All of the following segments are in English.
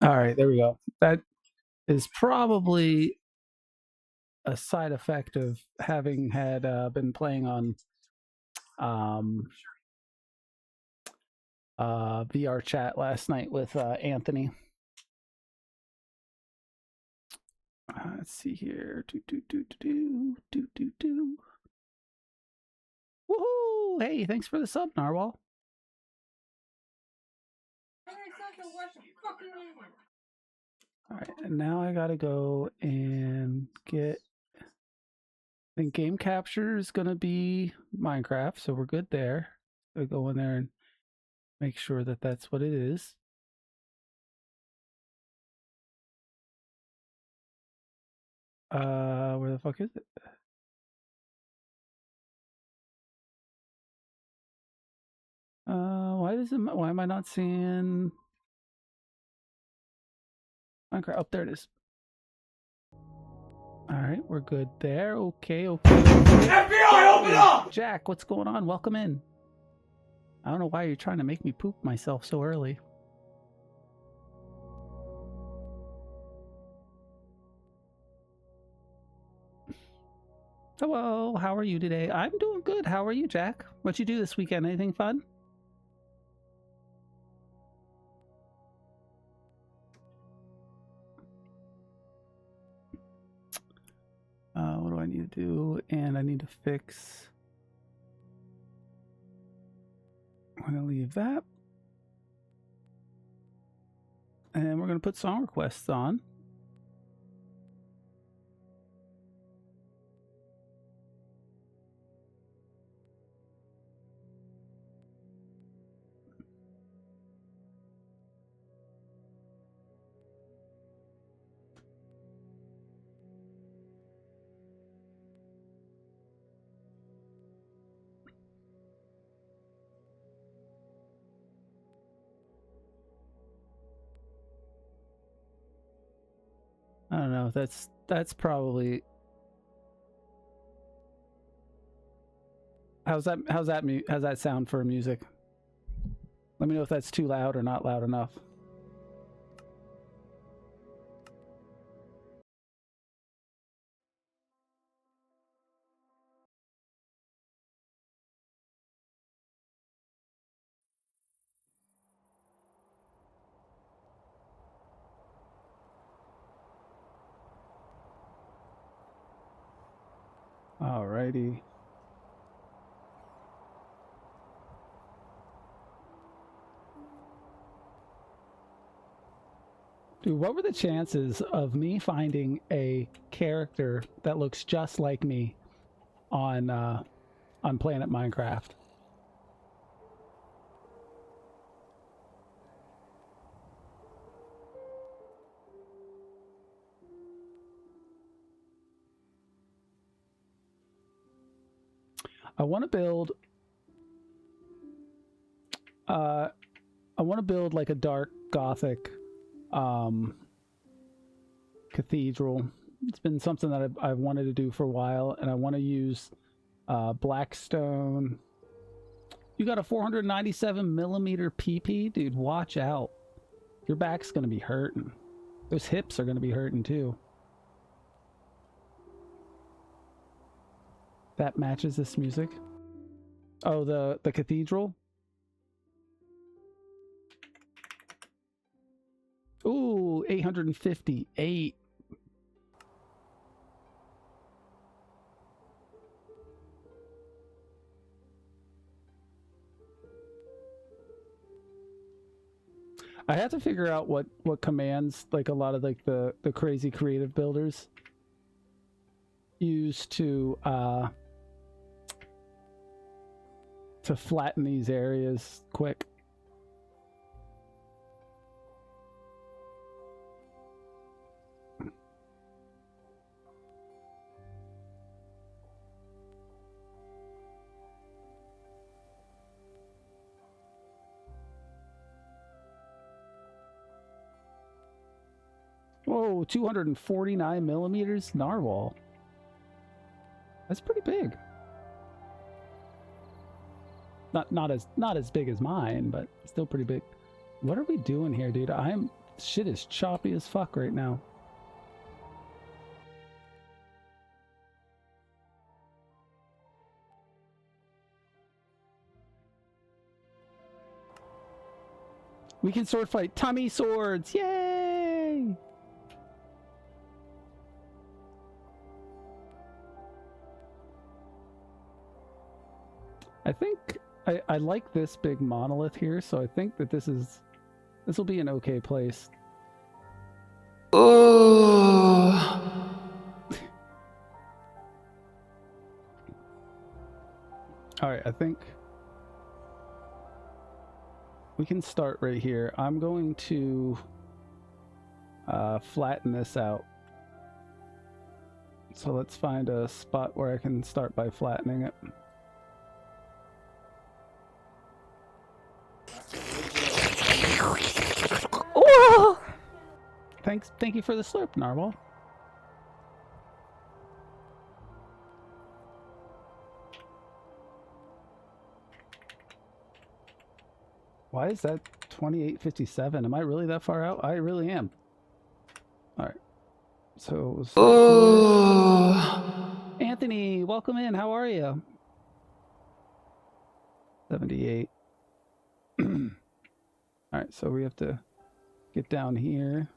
All right, there we go. That is probably a side effect of having had been playing on VR chat last night with Anthony. Let's see here. Woohoo! Hey, thanks for the sub, Narwhal. All right, and now I gotta go and get. I think game capture is gonna be Minecraft, so we're good there. So go in there and make sure that that's what it is. Where the fuck is it? Why am I not seeing Minecraft? Oh, there it is. All right, we're good there. Okay. FBI, open up! Jack, what's going on? Welcome in. I don't know why you're trying to make me poop myself so early. Hello, how are you today? I'm doing good. How are you, Jack? What'd you do this weekend? Anything fun? What do I need to do? And I need to fix. I'm going to leave that. And we're going to put song requests on. I don't know. That's probably. How's that sound for music? Let me know if that's too loud or not loud enough. Alrighty. Dude, what were the chances of me finding a character that looks just like me on Planet Minecraft? I want to build like a dark Gothic cathedral. It's been something that I've wanted to do for a while, and I want to use black stone. You got a 497 millimeter PP? Dude, watch out. Your back's gonna be hurting. Those hips are gonna be hurting too. That matches this music. Oh, the cathedral? Ooh, 858. I have to figure out what commands like a lot of like the crazy creative builders use to flatten these areas quick. Whoa, 249 millimeters narwhal. That's pretty big. Not as big as mine, but still pretty big. What are we doing here, dude? I'm Shit is choppy as fuck right now. We can sword fight. Tommy swords! Yay! I think I like this big monolith here, so I think that this will be an okay place. Oh. All right, I think we can start right here. I'm going to flatten this out. So let's find a spot where I can start by flattening it. Oh. Thank you for the slurp, Narwhal. Why is that 2857? Am I really that far out? I really am. All right. So Anthony, welcome in. How are you? 78. All right, so we have to get down here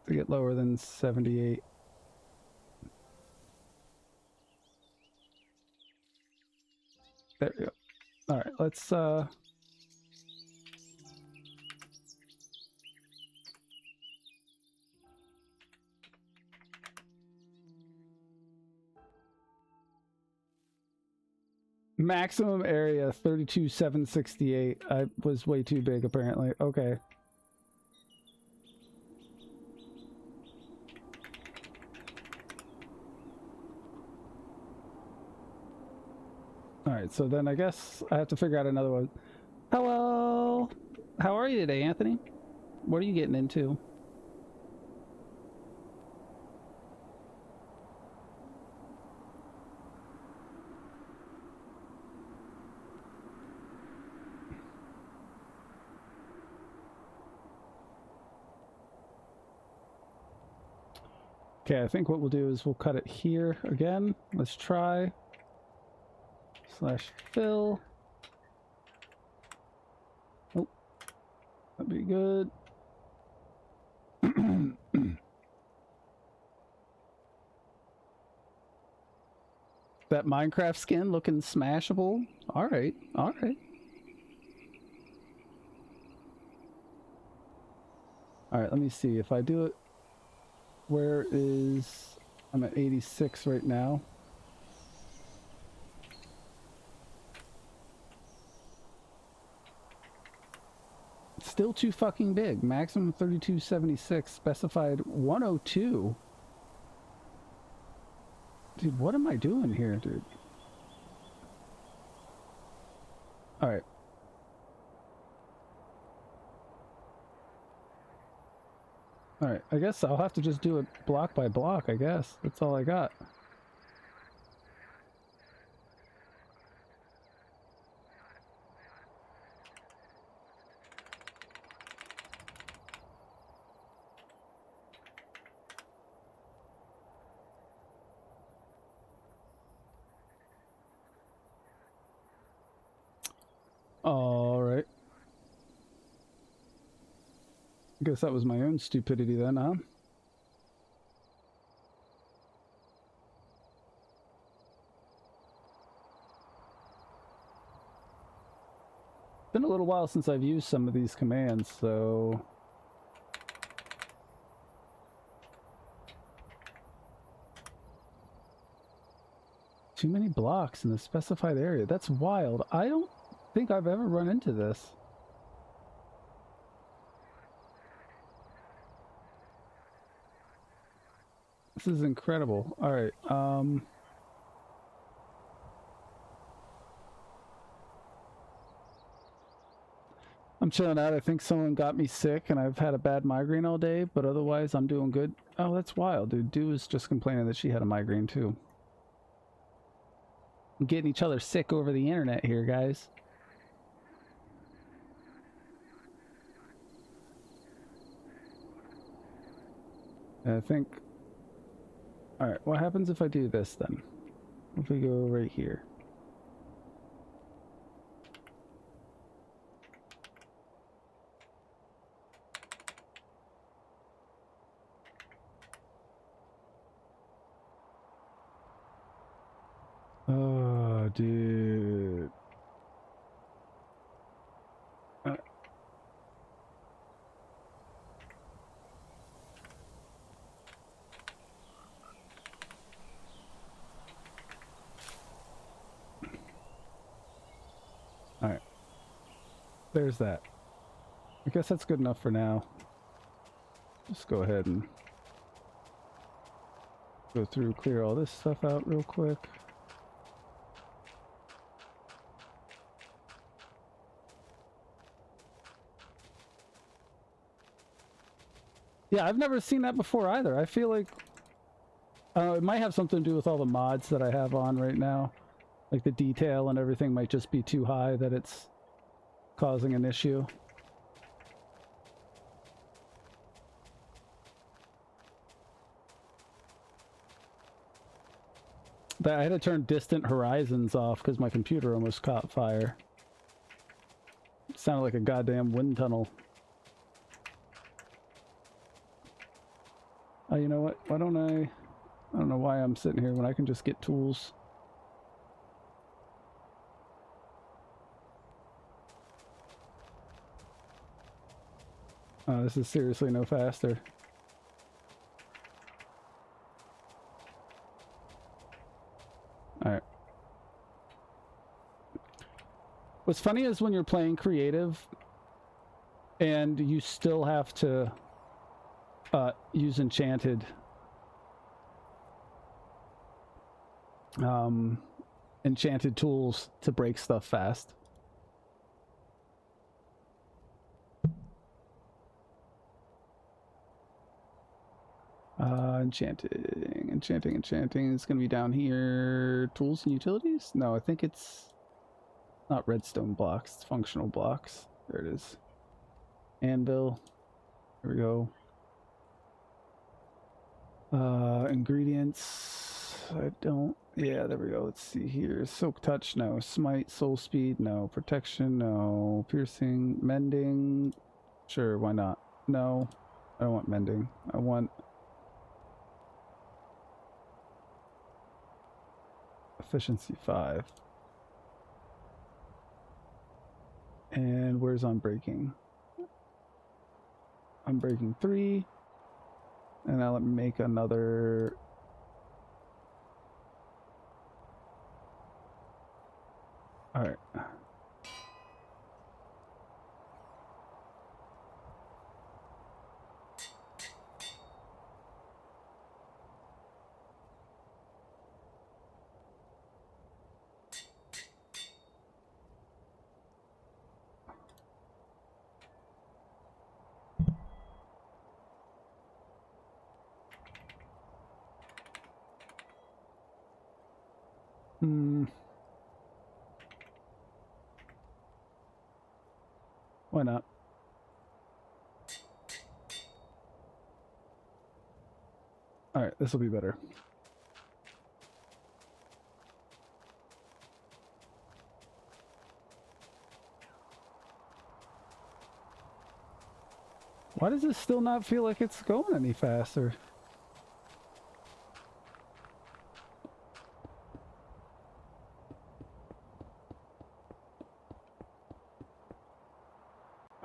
to get lower than 78. There we go. All right, let's maximum area 32,768. I was way too big apparently. Okay. All right, so then I guess I have to figure out another one. Hello. How are you today, Anthony? What are you getting into? Okay, I think what we'll do is we'll cut it here again. Let's try. / fill. Oh, that'd be good. That Minecraft skin looking smashable. All right, all right. All right, let me see if I do it. Where is... I'm at 86 right now. Still too fucking big. Maximum 3276. Specified 102. Dude, what am I doing here, dude? Alright. Alright, I guess I'll have to just do it block by block, I guess. That's all I got. Alright. I guess that was my own stupidity then, huh? Been a little while since I've used some of these commands, so... Too many blocks in the specified area. That's wild. I don't think I've ever run into this. This is incredible. All right. I'm chilling out. I think someone got me sick and I've had a bad migraine all day, but otherwise I'm doing good. Oh, that's wild, dude. Dew was just complaining that she had a migraine too. I'm getting each other sick over the internet here, guys. I think... Alright, what happens if I do this then? If we go right here. Oh, dude. Alright. There's that. I guess that's good enough for now. Just go ahead and go through, clear all this stuff out real quick. Yeah, I've never seen that before either. I feel like it might have something to do with all the mods that I have on right now. Like the detail and everything might just be too high that it's causing an issue. I had to turn distant horizons off because my computer almost caught fire. It sounded like a goddamn wind tunnel. Oh, you know what? Why don't I don't know why I'm sitting here when I can just get tools. Oh, this is seriously no faster. Alright. What's funny is when you're playing creative and you still have to use enchanted enchanted tools to break stuff fast. Enchanting. It's gonna be down here. Tools and utilities? No, I think it's not redstone blocks. It's functional blocks. There it is. Anvil. There we go. Ingredients. I don't. Yeah, there we go. Let's see here. Soak touch. No. Smite. Soul speed. No. Protection. No. Piercing. Mending. Sure. Why not? No. I don't want mending. I want efficiency 5. And where's unbreaking? Unbreaking 3. And now let me make another. All right. Why not? All right, this will be better. Why does this still not feel like it's going any faster?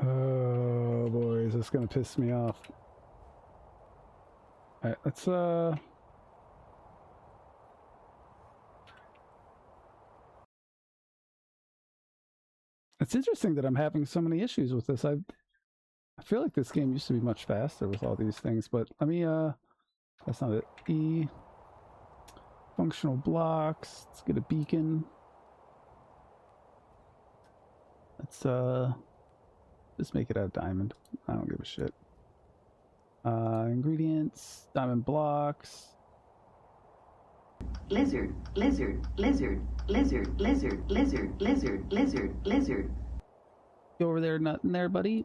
Oh boy, is this gonna piss me off. Alright, let's It's interesting that I'm having so many issues with this. I feel like this game used to be much faster with all these things, but let me that's not it. E functional blocks. Let's get a beacon. Let's just make it out of diamond. I don't give a shit. Ingredients, diamond blocks. Lizard. Go over there, nothing there, buddy.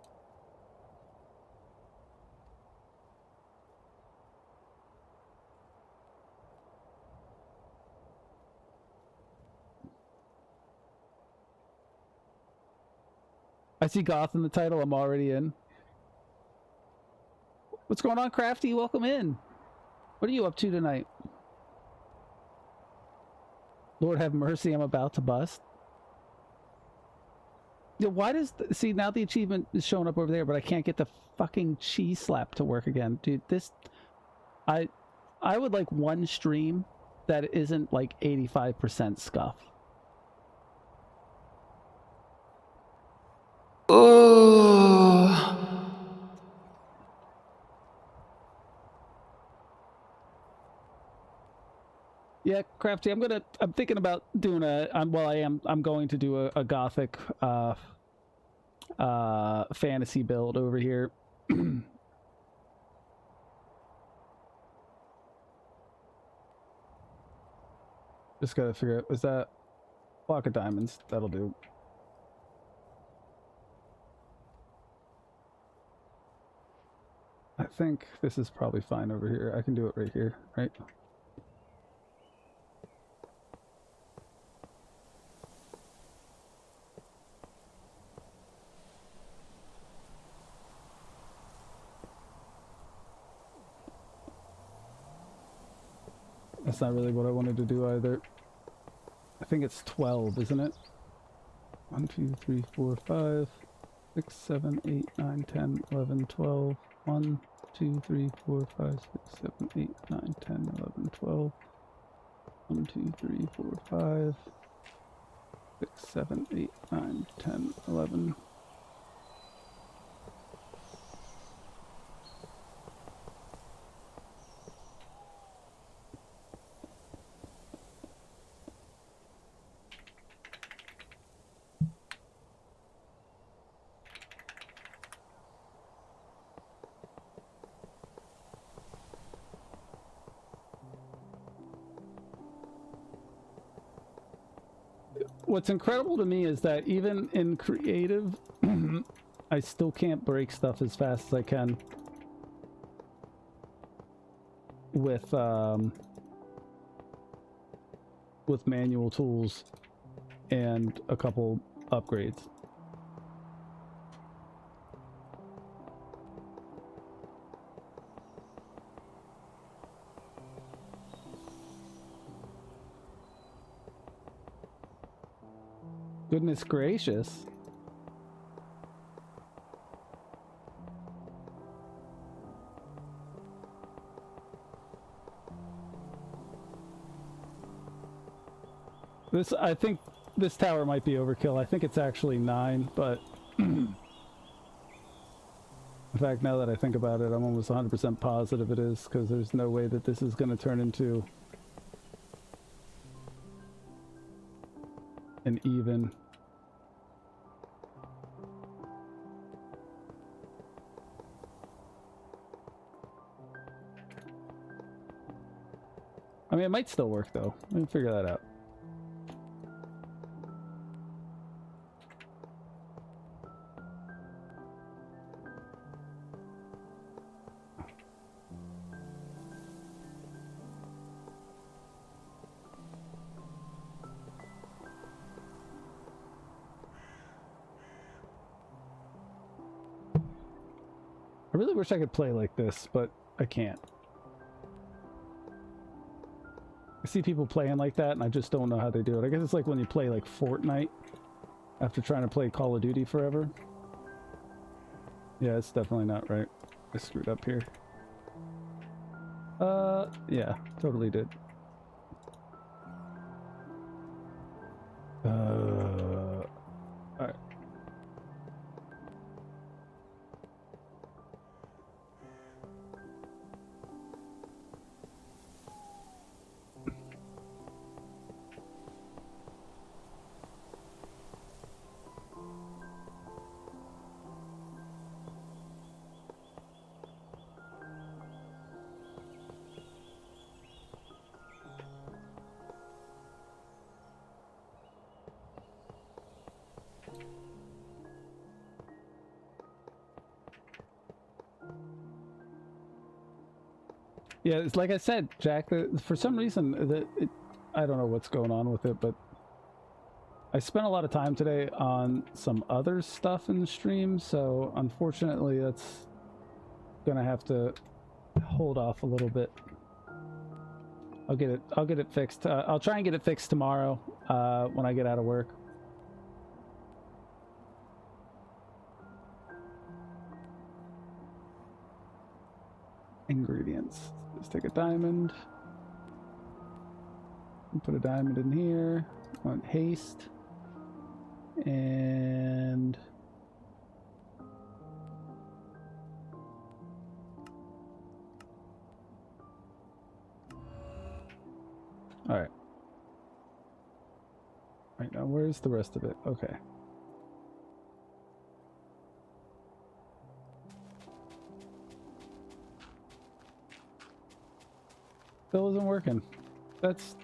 I see Goth in the title. I'm already in. What's going on, Crafty? Welcome in. What are you up to tonight? Lord have mercy, I'm about to bust. Yeah, why does... see, now the achievement is showing up over there, but I can't get the fucking cheese slap to work again. Dude, this... I would like one stream that isn't like 85% scuff. Oh. Yeah, Crafty, I'm thinking about doing I'm going to do a Gothic fantasy build over here. Just gotta figure out, was that block of diamonds? That'll do. I think this is probably fine over here. I can do it right here, right? That's not really what I wanted to do either. I think it's 12, isn't it? 1, 2, 3, 4, 5, 6, 7, 8, 9, 10, 11, 12. 1, 2, 3, 4, 5, 6, 7, 8, 9, 10, 11, 12. 1, 2, 3, 4, 5, 6, 7, 8, 9, 10, 11. What's incredible to me is that even in creative, I still can't break stuff as fast as I can with manual tools and a couple upgrades. Goodness gracious. I think this tower might be overkill. I think it's actually 9, but in fact, now that I think about it, I'm almost 100% positive it is, because there's no way that this is going to turn into an even. I mean, it might still work though. Let me figure that out. I really wish I could play like this, but I can't. I see people playing like that, and I just don't know how they do it. I guess it's like when you play like Fortnite after trying to play Call of Duty forever. Yeah, it's definitely not right. I screwed up here. Yeah, totally did. Alright. Yeah, it's like I said, Jack, for some reason, I don't know what's going on with it, but I spent a lot of time today on some other stuff in the stream, so unfortunately that's gonna have to hold off a little bit. I'll get it fixed. I'll try and get it fixed tomorrow when I get out of work. Ingredients. Let's take a diamond. Put a diamond in here. Want haste. And all right. Right now, where's the rest of it? Okay. Still isn't working. That's...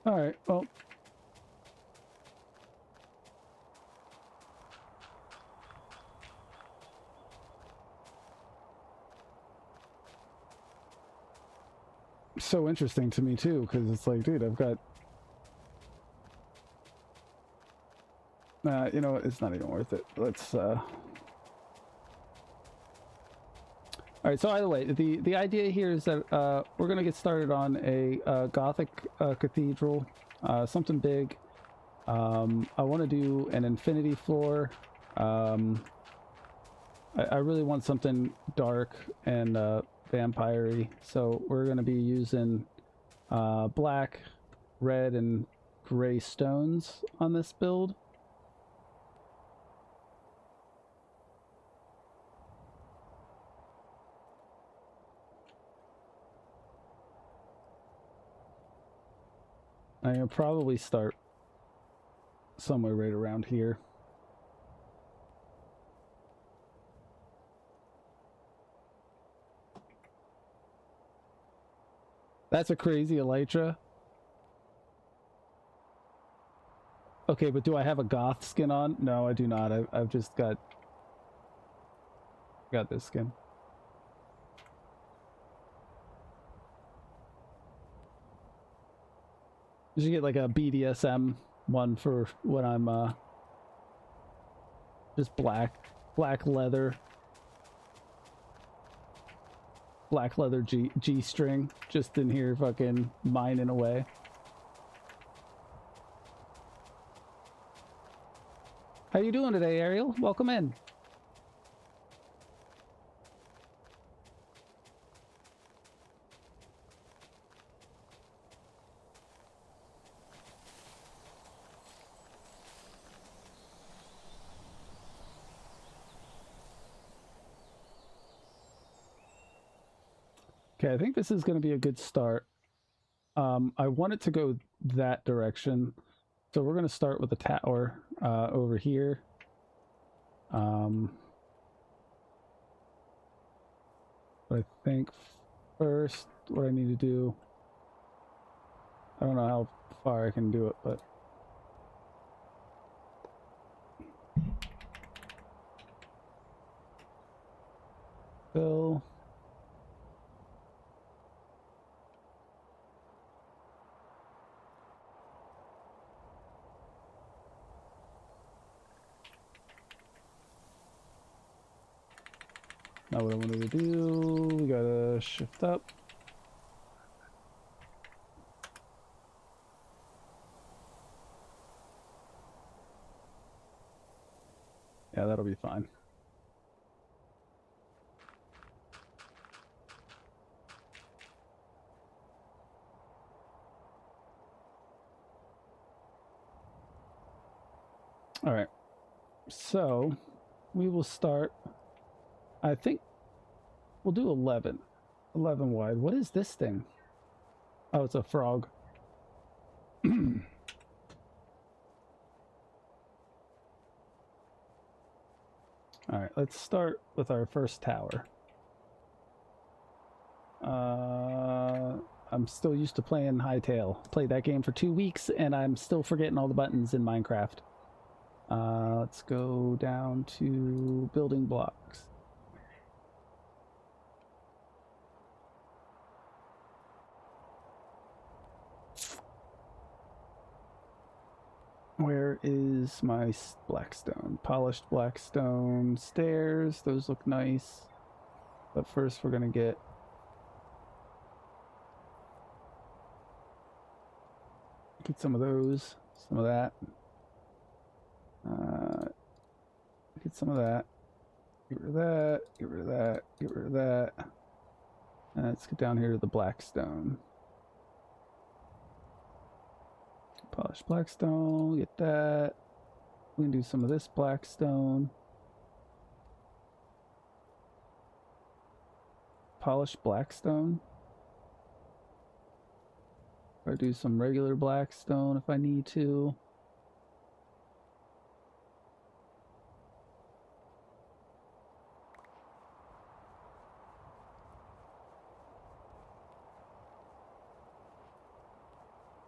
Alright, well... So interesting to me too, because it's like, dude, I've got... you know what? It's not even worth it. Let's, Alright, so either way, the idea here is that we're going to get started on a Gothic cathedral, something big. I want to do an infinity floor. I really want something dark and vampire-y, so we're going to be using black, red, and gray stones on this build. I'm going to probably start somewhere right around here. That's a crazy elytra. Okay, but do I have a goth skin on? No, I do not. I've just got this skin. You should get like a BDSM one for when I'm just black leather G-string just in here fucking mining away. How you doing today, Ariel? Welcome in. Okay, I think this is going to be a good start. I want it to go that direction, so we're going to start with a tower over here. But I think first what I need to do, I don't know how far I can do it, but fill. Now what I wanted to do, we gotta shift up. Yeah, that'll be fine. All right, so we will start. I think we'll do 11 wide. What is this thing? Oh, it's a frog. All right, let's start with our first tower. I'm still used to playing Hightail. Played that game for 2 weeks and I'm still forgetting all the buttons in Minecraft. Let's go down to building blocks. where is my blackstone? Polished blackstone stairs. Those look nice. But first we're going to get some of those, some of that. Get some of that. Get rid of that. Get rid of that. Get rid of that. And let's get down here to the blackstone. Polished blackstone. Get that. We can do some of this blackstone. Polished blackstone. Or do some regular blackstone if I need to.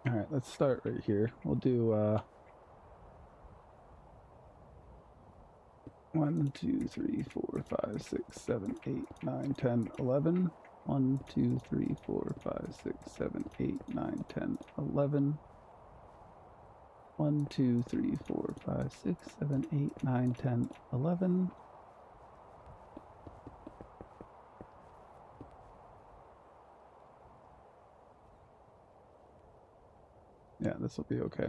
All right, let's start right here. We'll do 1, 2, 3, 4, 5, 6, 7, 8, 9, 10, 11. 1, 2, 3, 4, 5, 6, 7, 8, 9, 10, 11. 1, 2, 3, 4, 5, 6, 7, 8, 9, 10, 11. Yeah, this will be okay.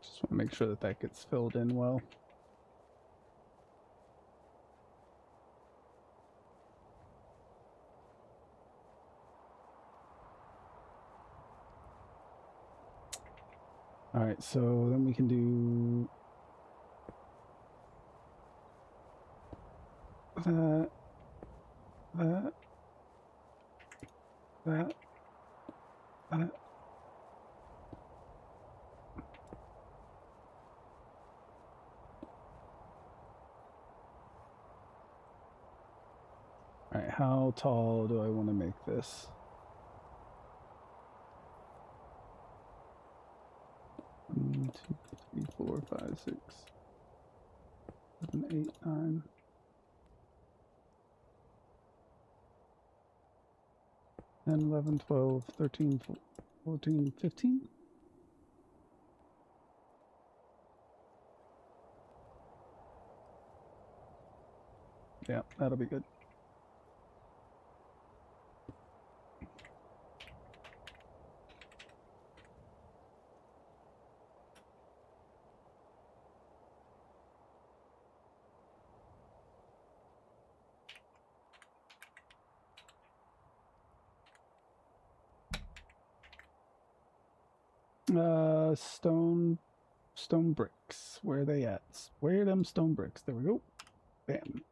Just want to make sure that that gets filled in well. All right, so then we can do that, that, that, that. All right, how tall do I want to make this? 1, 2, 3, 4, 5, 6, 7, 8, 9. 10, 11, 12, 13, 14, 15. Yeah, that'll be good. Stone bricks. Where are they at? Where are them stone bricks? There we go. Bam.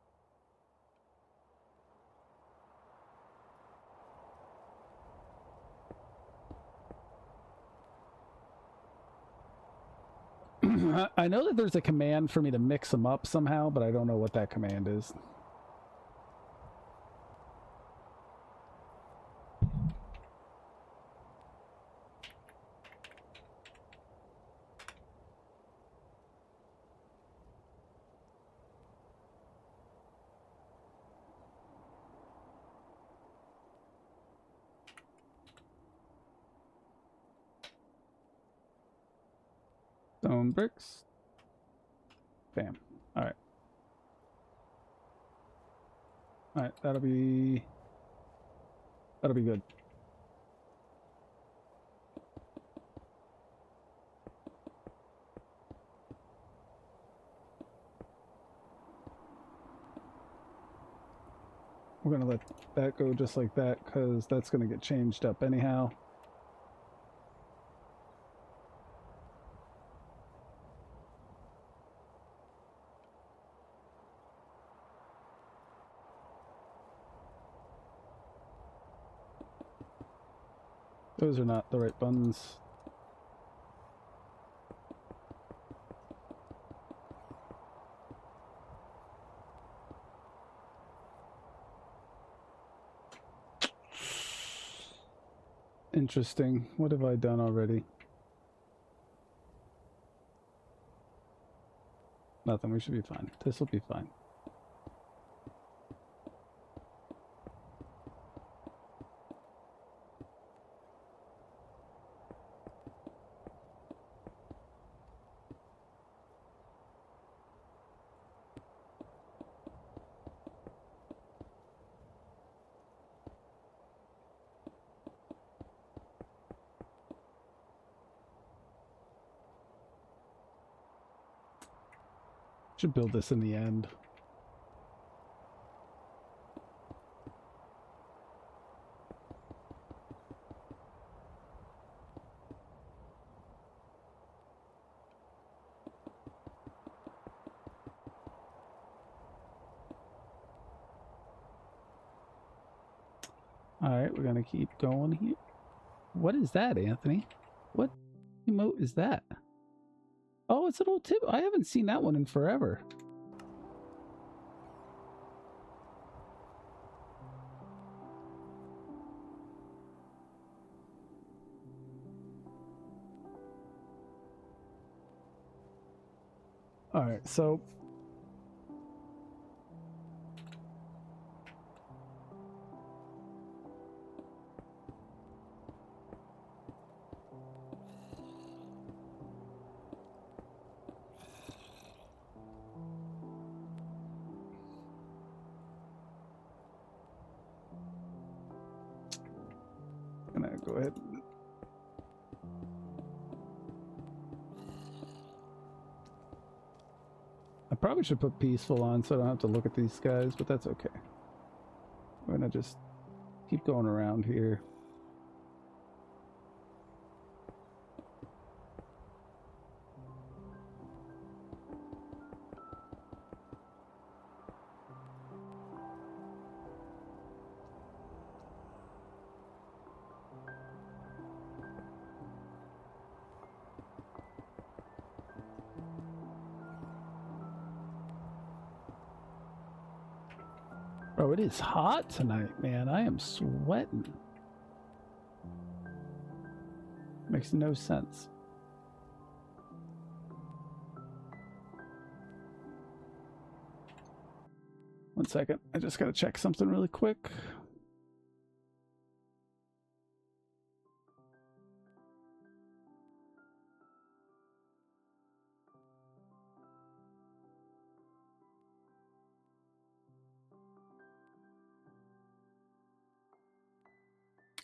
I know that there's a command for me to mix them up somehow, but I don't know what that command is. Stone bricks. Bam. All right. All right, that'll be good. We're gonna let that go just like that because that's gonna get changed up anyhow. Those are not the right buttons. Interesting. What have I done already? Nothing. We should be fine. This will be fine. Should build this in the end. Alright, we're gonna keep going here. What is that, Anthony? What emote is that? Oh, it's an old tip. I haven't seen that one in forever. Alright, so I'm gonna go ahead and I probably should put peaceful on so I don't have to look at these guys, but that's okay. We're gonna just keep going around here. Bro, it is hot tonight, man. I am sweating. Makes no sense. One second. I just gotta check something really quick.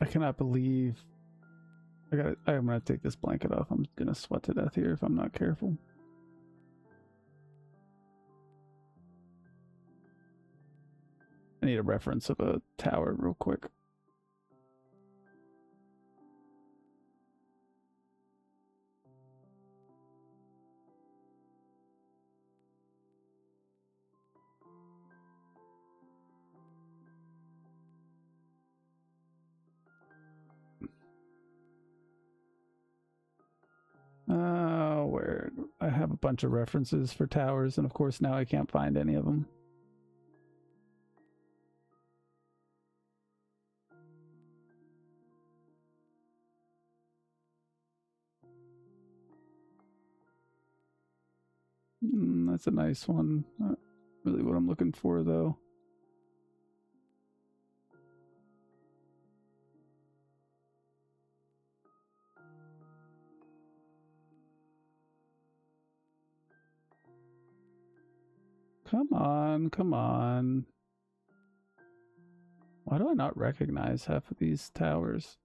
I cannot believe I'm gonna take this blanket off. I'm gonna sweat to death here if I'm not careful. I need a reference of a tower real quick. Where I have a bunch of references for towers, and of course now I can't find any of them. That's a nice one. Not really what I'm looking for, though. Come on, come on. Why do I not recognize half of these towers?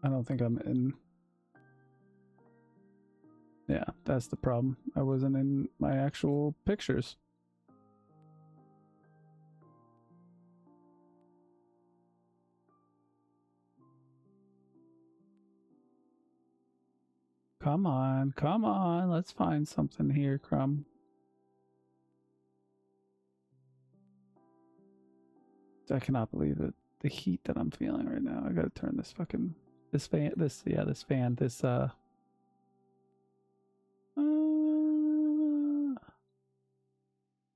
I don't think I'm in. Yeah, that's the problem. I wasn't in my actual pictures. Come on, let's find something here, Crum. I cannot believe it. The heat that I'm feeling right now. I gotta turn this fan,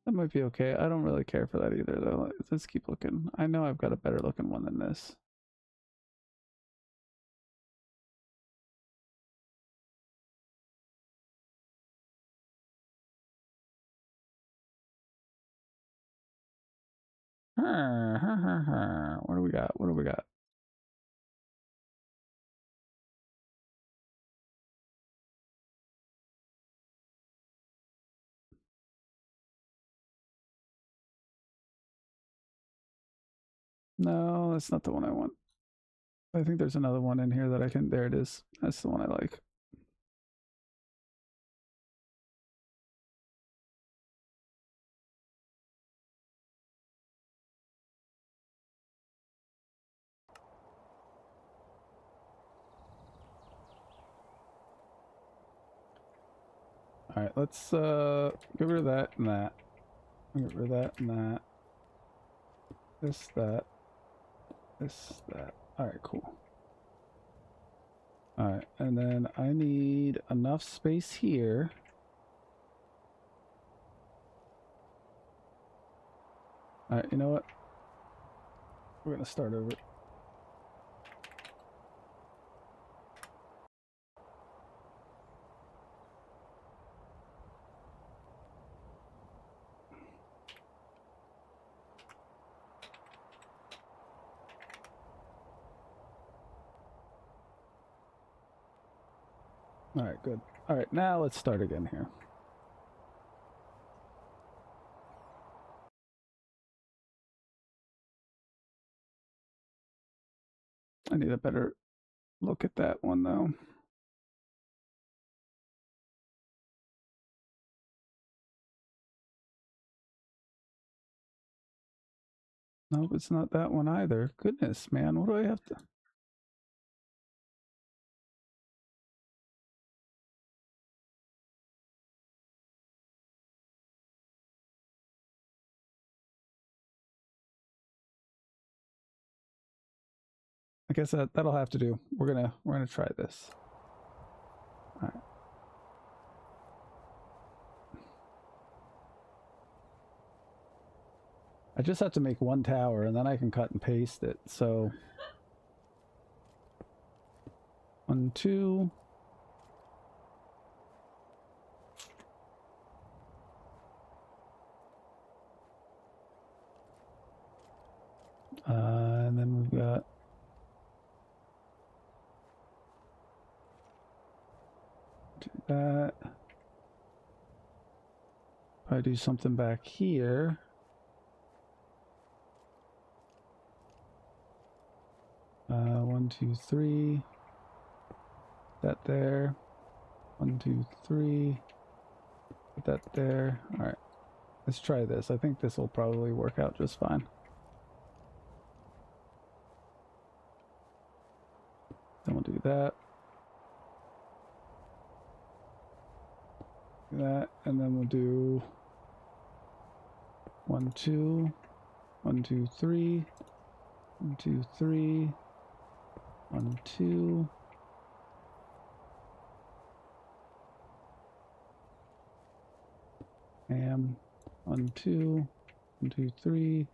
that That might be okay. I don't really care for that either, though. Let's keep looking. I know I've got a better looking one than this. What do we got? What do we got? No, that's not the one I want. I think there's another one in here that I can. There it is. That's the one I like. All right, let's get rid of that and that. Get rid of that and that. This, that. This, that. All right, cool. All right, and then I need enough space here. All right, you know what? We're gonna start over. All right, good. All right, now let's start again here. I need a better look at that one, though. Nope, it's not that one either. Goodness, man, what do I have to... I guess that'll have to do. We're gonna try this. All right. I just have to make one tower and then I can cut and paste it. So 1, 2. And then we've got do that. I do something back here. One, 2, 3. That there. 1, 2, 3. Put that there. All right. Let's try this. I think this will probably work out just fine. Then we'll do that. Do that, and then we'll do 1, 2, 1, 2, 3, 1, 2, 3, 1, 2. And 1, 2, 1, 2, 3.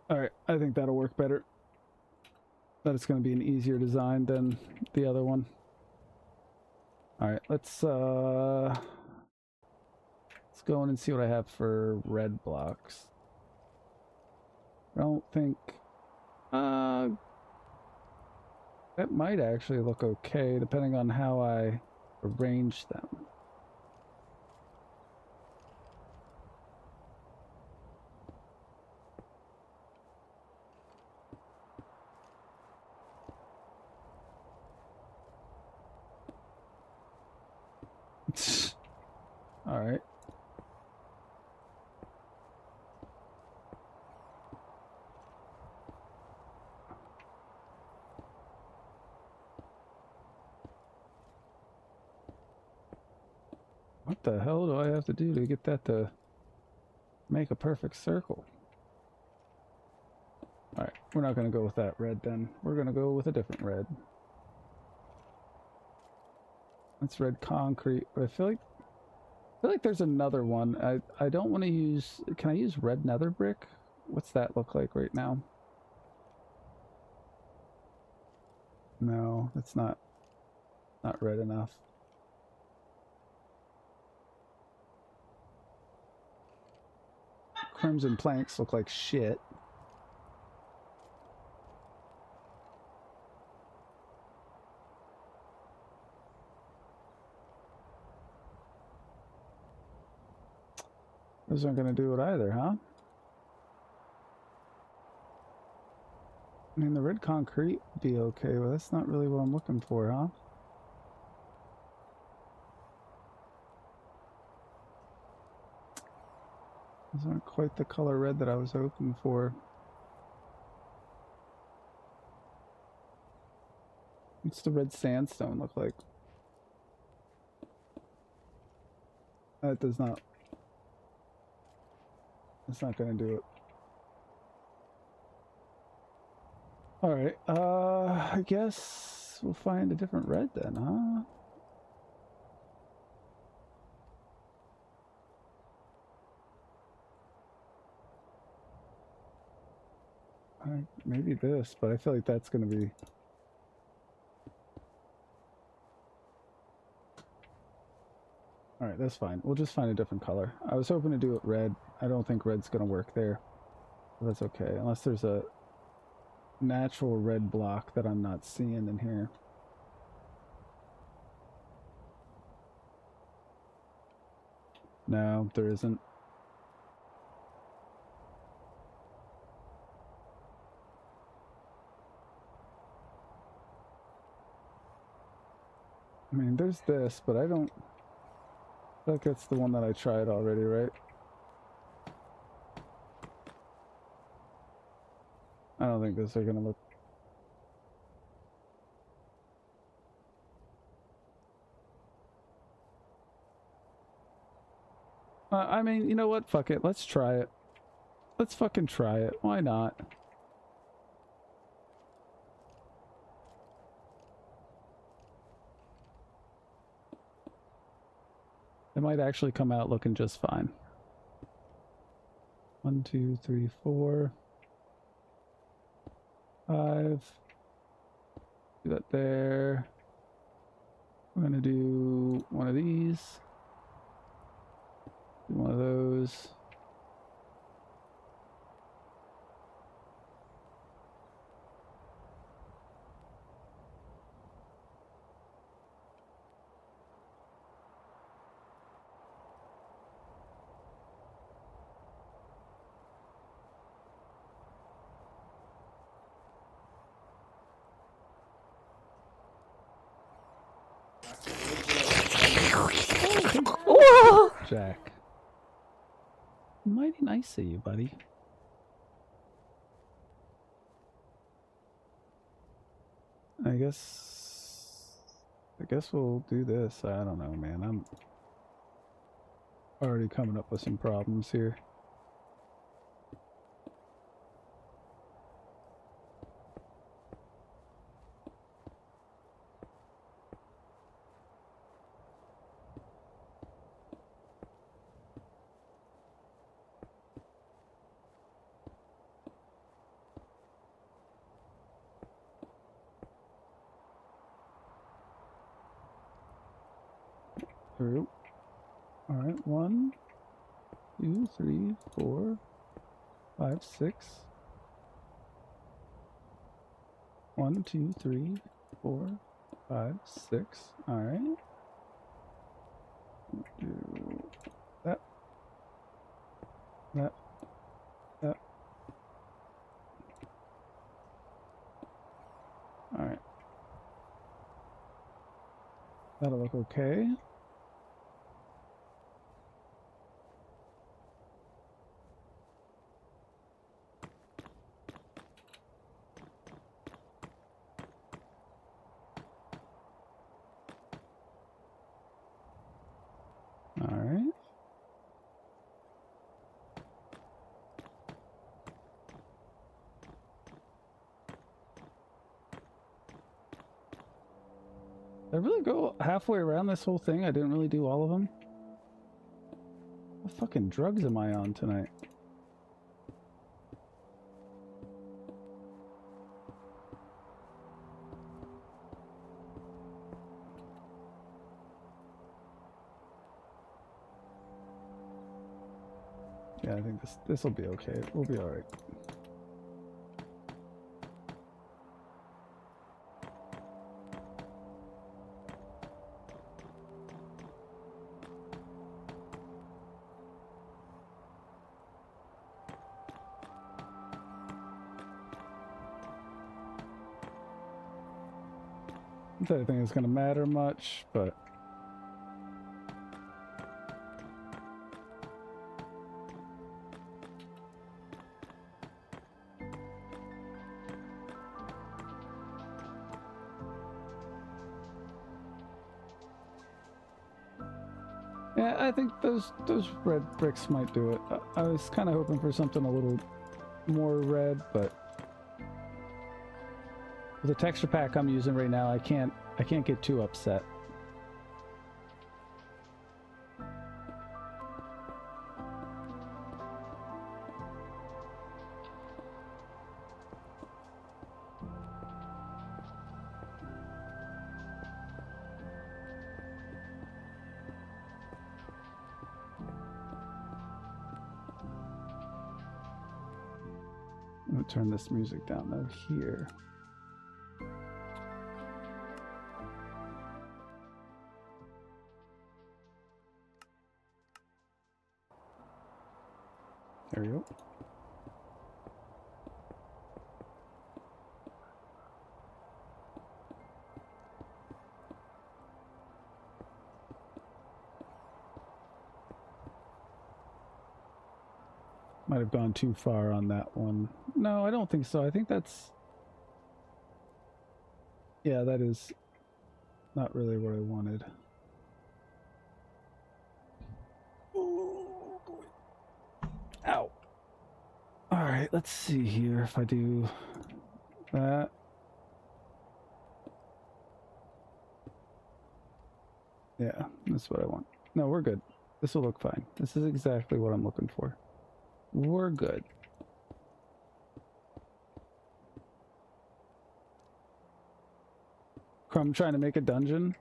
All right, I think that'll work better. That it's going to be an easier design than the other one. All right, let's go in and see what I have for red blocks. I don't think that might actually look okay depending on how I arrange them. All right. What the hell do I have to do to get that to Make a perfect circle. Alright, we're not going to go with that red then. We're going to go with a different red. That's red concrete. But I feel like there's another one. I don't want to use... Can I use red nether brick? What's that look like right now? No, it's not red enough. Crimson planks look like shit. Those aren't going to do it either, huh? I mean, the red concrete would be okay, but that's not really what I'm looking for, huh? Those aren't quite the color red that I was hoping for. What's the red sandstone look like? That does not... That's not going to do it. Alright, I guess we'll find a different red then, huh? Maybe this, but I feel like that's going to be... Alright, that's fine. We'll just find a different color. I was hoping to do it red. I don't think red's going to work there. But that's okay, unless there's a natural red block that I'm not seeing in here. No, there isn't. I mean, there's this, but I don't... I feel like that's the one that I tried already, right? I don't think those are gonna look... I mean, you know what? Fuck it. Let's try it. Let's fucking try it. Why not? It might actually come out looking just fine. 1, 2, 3, 4, 5. Do that there. We're gonna do one of these. Do one of those. Whoa! Jack. Mighty nice of you, buddy. I guess we'll do this. I don't know, man. I'm already coming up with some problems here. Through. All right, 1, 2, 3, 4, 5, 6. 1, 2, 3, 4, 5, 6. All right. Do that. That. That. All right. That'll look okay. All right. I really go halfway around this whole thing? I didn't really do all of them. What fucking drugs am I on tonight? Yeah, I think this will be okay. We'll be all right. I don't think it's going to matter much, but yeah, I think those red bricks might do it. I was kind of hoping for something a little more red, but with the texture pack I'm using right now, I can't get too upset. I'm gonna turn this music down though here. There we go. Might have gone too far on that one. No, I don't think so. I think that's... Yeah, that is not really what I wanted. Oh, boy. Ow. Alright, let's see here if I do that. Yeah, that's what I want. No, we're good. This will look fine. This is exactly what I'm looking for. We're good. Crum trying to make a dungeon.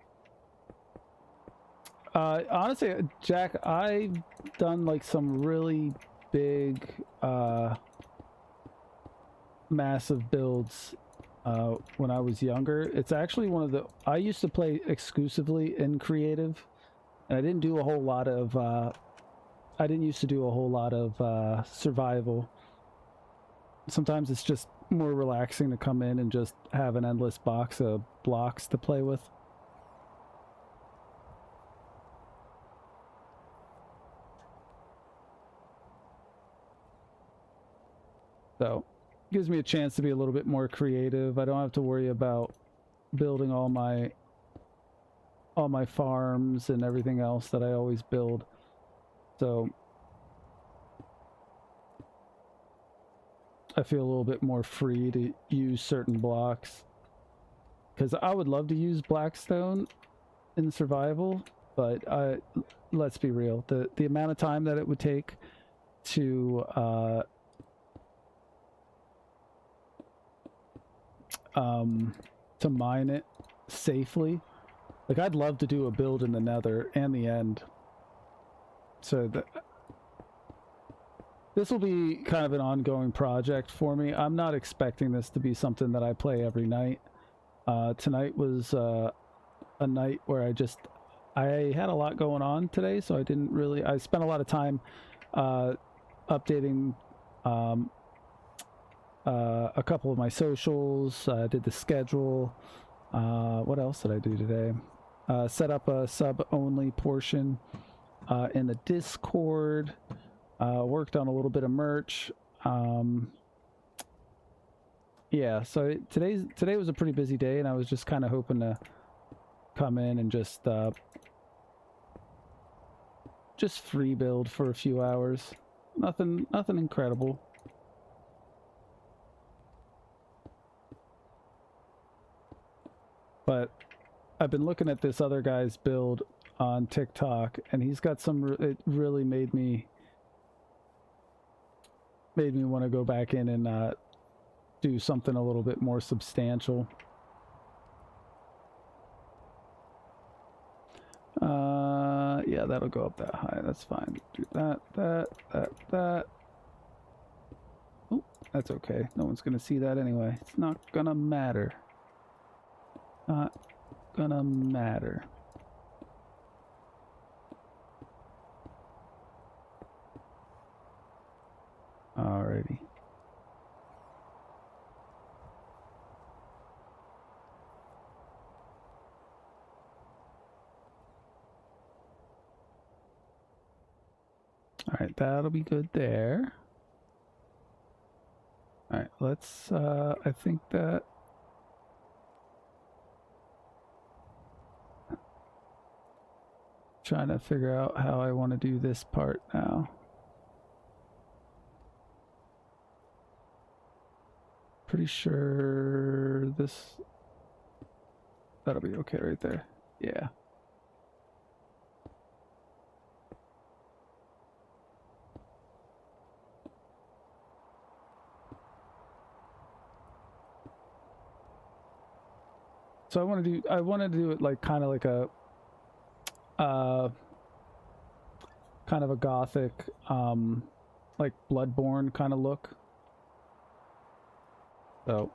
Honestly, Jack, I've done like some really big, massive builds when I was younger. It's actually one of the... I used to play exclusively in creative, and I didn't do a whole lot of... I didn't used to do a whole lot of survival. Sometimes it's just more relaxing to come in and just have an endless box of blocks to play with. So, gives me a chance to be a little bit more creative. I don't have to worry about building all my farms and everything else that I always build. So I feel a little bit more free to use certain blocks, because I would love to use Blackstone in survival, but let's be real, the amount of time that it would take to mine it safely. Like, I'd love to do a build in the Nether and the End. So this will be kind of an ongoing project for me. I'm not expecting this to be something that I play every night. Tonight was a night where I had a lot going on today, so I spent a lot of time updating a couple of my socials. I did the schedule. What else did I do today? Set up a sub-only portion in the Discord. Worked on a little bit of merch. Yeah, so today was a pretty busy day, and I was just kind of hoping to come in and just free build for a few hours. Nothing incredible. But I've been looking at this other guy's build on TikTok, and he's got some. It really made me want to go back in and do something a little bit more substantial. Yeah, that'll go up that high. That's fine. Do that. Oh, that's okay. No one's gonna see that anyway. It's not gonna matter. Not gonna matter. Alrighty. Alright, that'll be good there. Alright, let's, I think that... Trying to figure out how I want to do this part now. Pretty sure this... That'll be okay right there. Yeah. So I want to do it like kind of like a kind of a Gothic like Bloodborne kind of look. So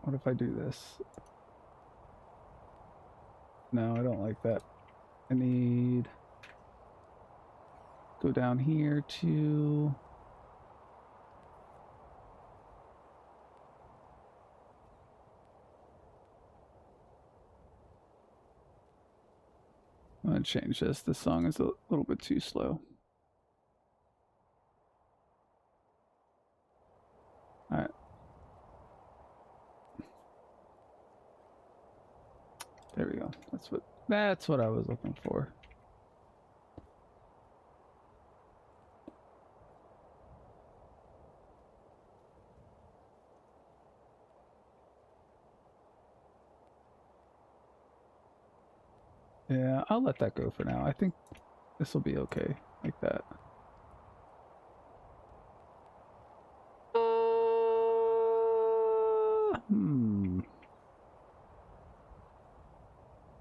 what if I do this? No, I don't like that. I need go down here to I'm gonna change this. This song is a little bit too slow. All right. There we go. That's what I was looking for. Yeah, I'll let that go for now. I think this will be okay like that.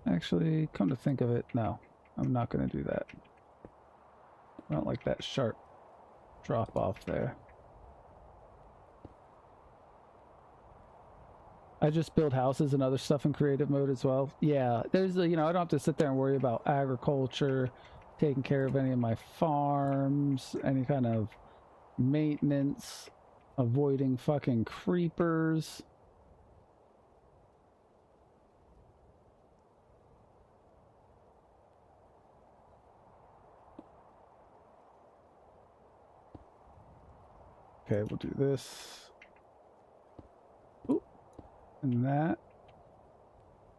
Actually, come to think of it, no. I'm not going to do that. I don't like that sharp drop off there. I just build houses and other stuff in creative mode as well. Yeah, there's a, you know, I don't have to sit there and worry about agriculture, taking care of any of my farms, any kind of maintenance, avoiding fucking creepers. Okay, we'll do this. Ooh, and that.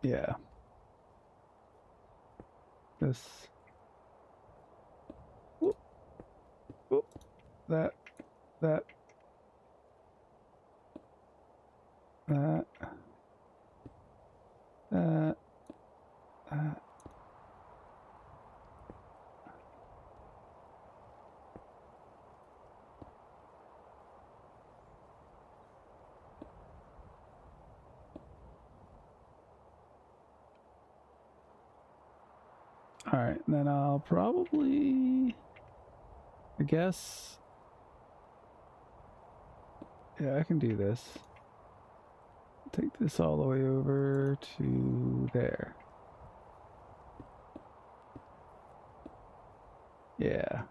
Yeah. This. Ooh. Ooh. That. That. That. That. That. All right, then I'll probably, I guess, yeah, I can do this. Take this all the way over to there. Yeah.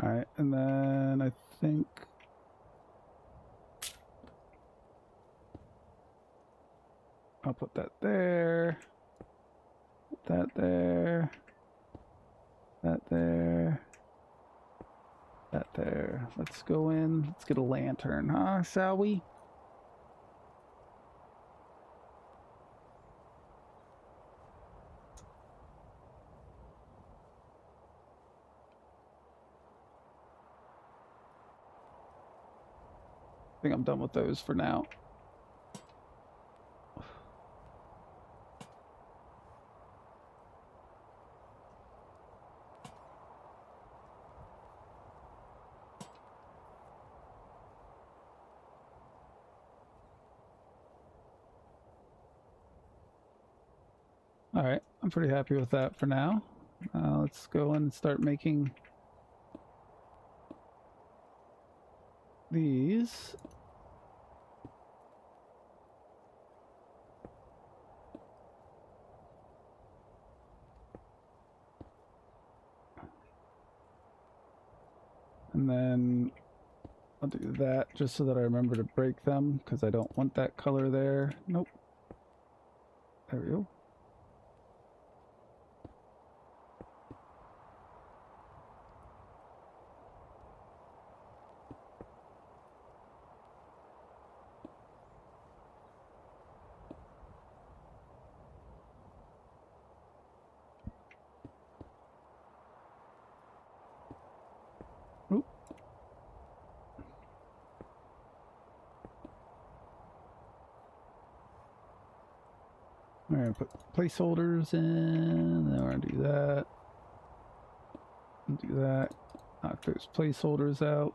All right, and then I think I'll put that there, put that there, that there, That there. Let's go in. Let's get a lantern, huh? Shall we? I think I'm done with those for now. All right, I'm pretty happy with that for now. Let's go in and start making these. And then I'll do that just so that I remember to break them because I don't want that color there. Nope. There we go. Oop. All right, put placeholders in. Then we're gonna do that. And do that. Knock those placeholders out.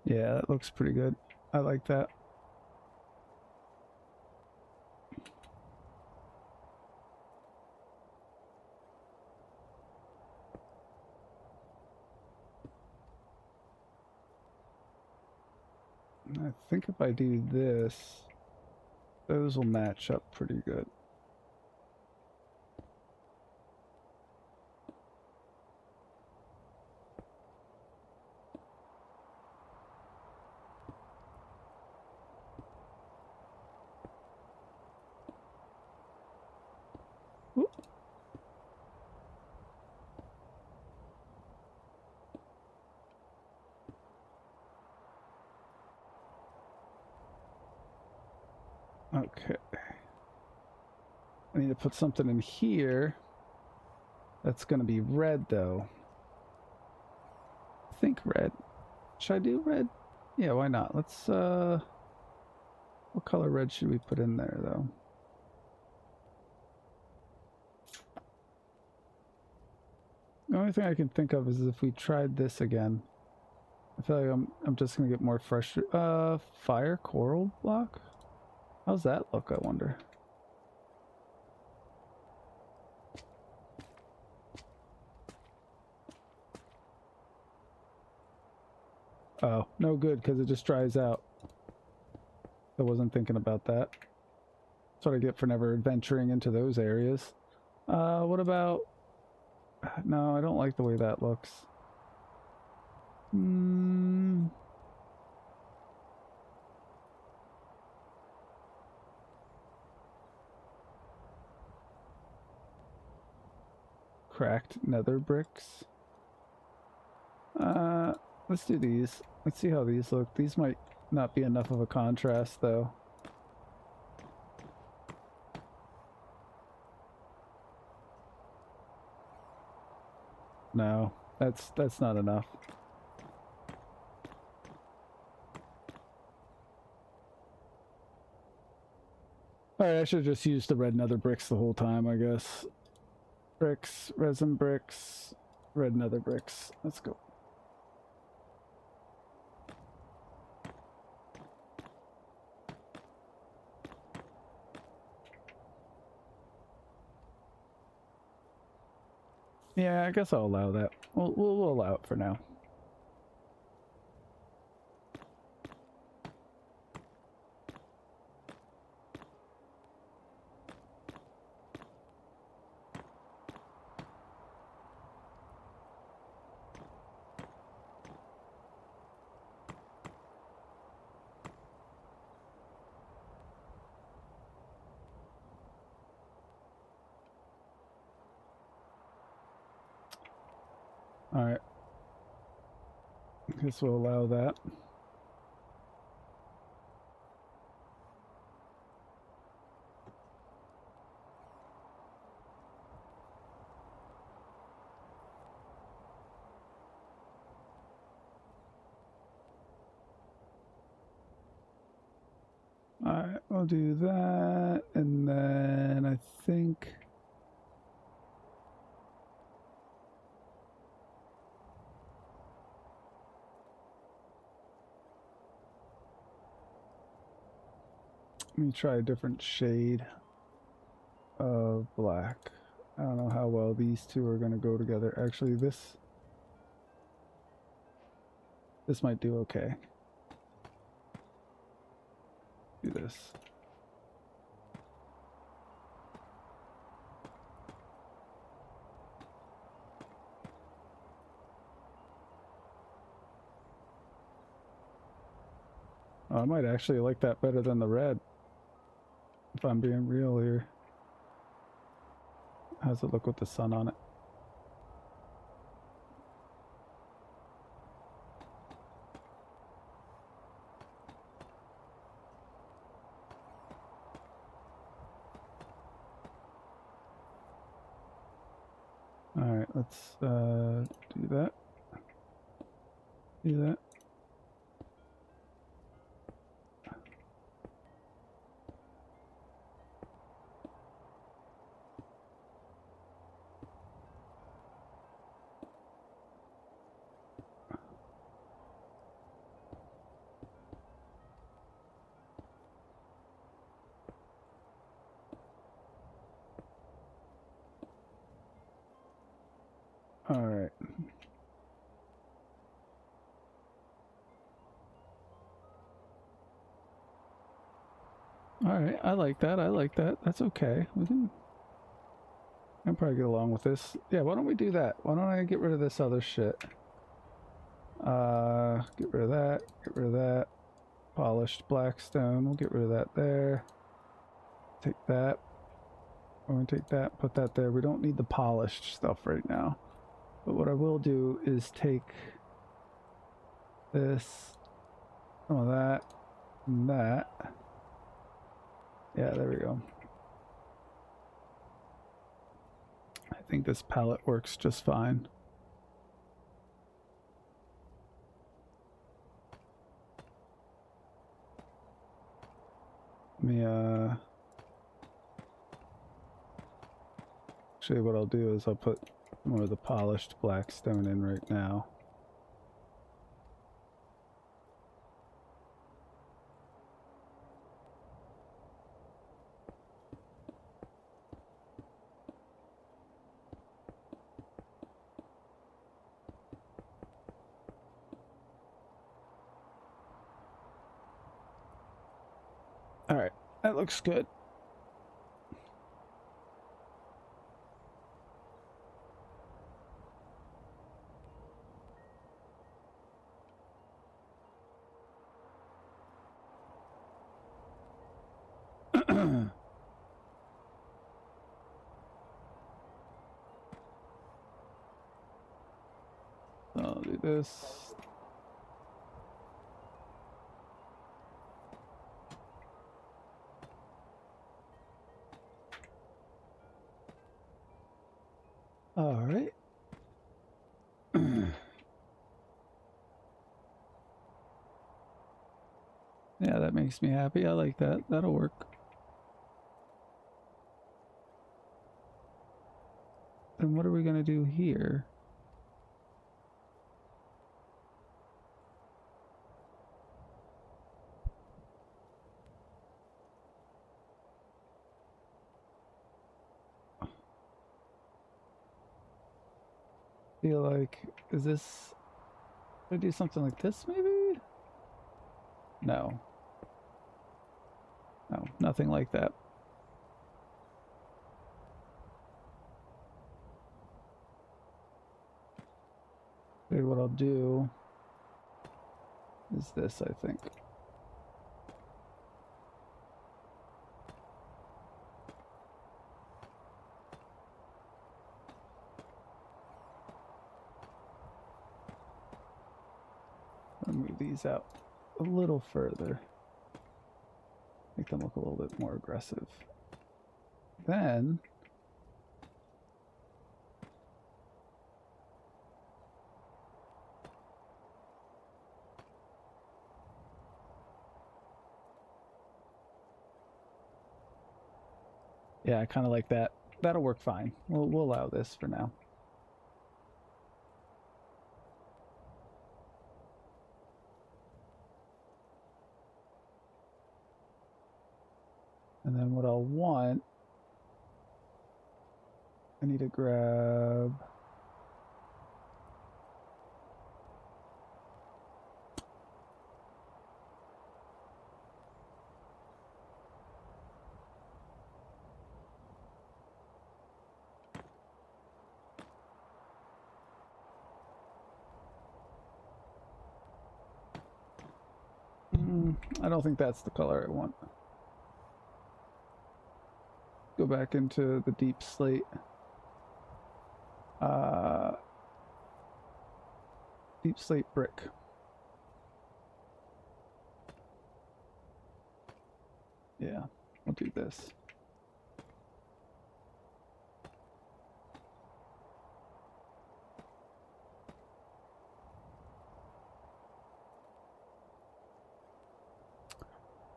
Yeah, that looks pretty good. I like that. I think if I do this, those will match up pretty good. Oop. Okay. I need to put something in here. That's going to be red, though. I think red. Should I do red? Yeah, why not? Let's, what color red should we put in there, though? The only thing I can think of is if we tried this again. I feel like I'm just going to get more frustrated. Fire coral block? How's that look, I wonder? Oh, no good, because it just dries out. I wasn't thinking about that. That's what I get for never venturing into those areas. What about... No, I don't like the way that looks. Cracked nether bricks. Let's do these. Let's see how these look. These might not be enough of a contrast, though. No, that's not enough. Alright, I should have just used the red nether bricks the whole time, I guess. Bricks, resin bricks, red nether bricks. Let's go. Yeah, I guess I'll allow that. We'll allow it for now. Alright. Guess we'll allow that. Alright, we'll do that, and then I think... Let me try a different shade of black. I don't know how well these two are going to go together. Actually, this might do okay. Do this. Oh, I might actually like that better than the red, if I'm being real here. How's it look with the sun on it? Alright, let's do that. Do that. Alright. Alright, I like that. I like that. That's okay. We can probably get along with this. Yeah, why don't we do that? Why don't I get rid of this other shit? Get rid of that. Get rid of that. Polished black stone. We'll get rid of that there. Take that. We're going to take that, put that there. We don't need the polished stuff right now. But what I will do is take this, some of that, and that. Yeah, there we go. I think this palette works just fine. Let me, actually what I'll do is I'll put more of the polished black stone in right now. All right, that looks good. I'll do this. All right. Yeah, that makes me happy. I like that. That'll work. Then what are we going to do here? Feel like, is this, should I do something like this maybe? No. No, nothing like that. Maybe what I'll do is this, I think. move these out a little further. Make them look a little bit more aggressive. Then yeah, I kind of like that. That'll work fine. We'll allow this for now. And then what I'll want, I need to grab I don't think that's the color I want. Go back into the deep slate. Deep slate brick. Yeah, we'll do this.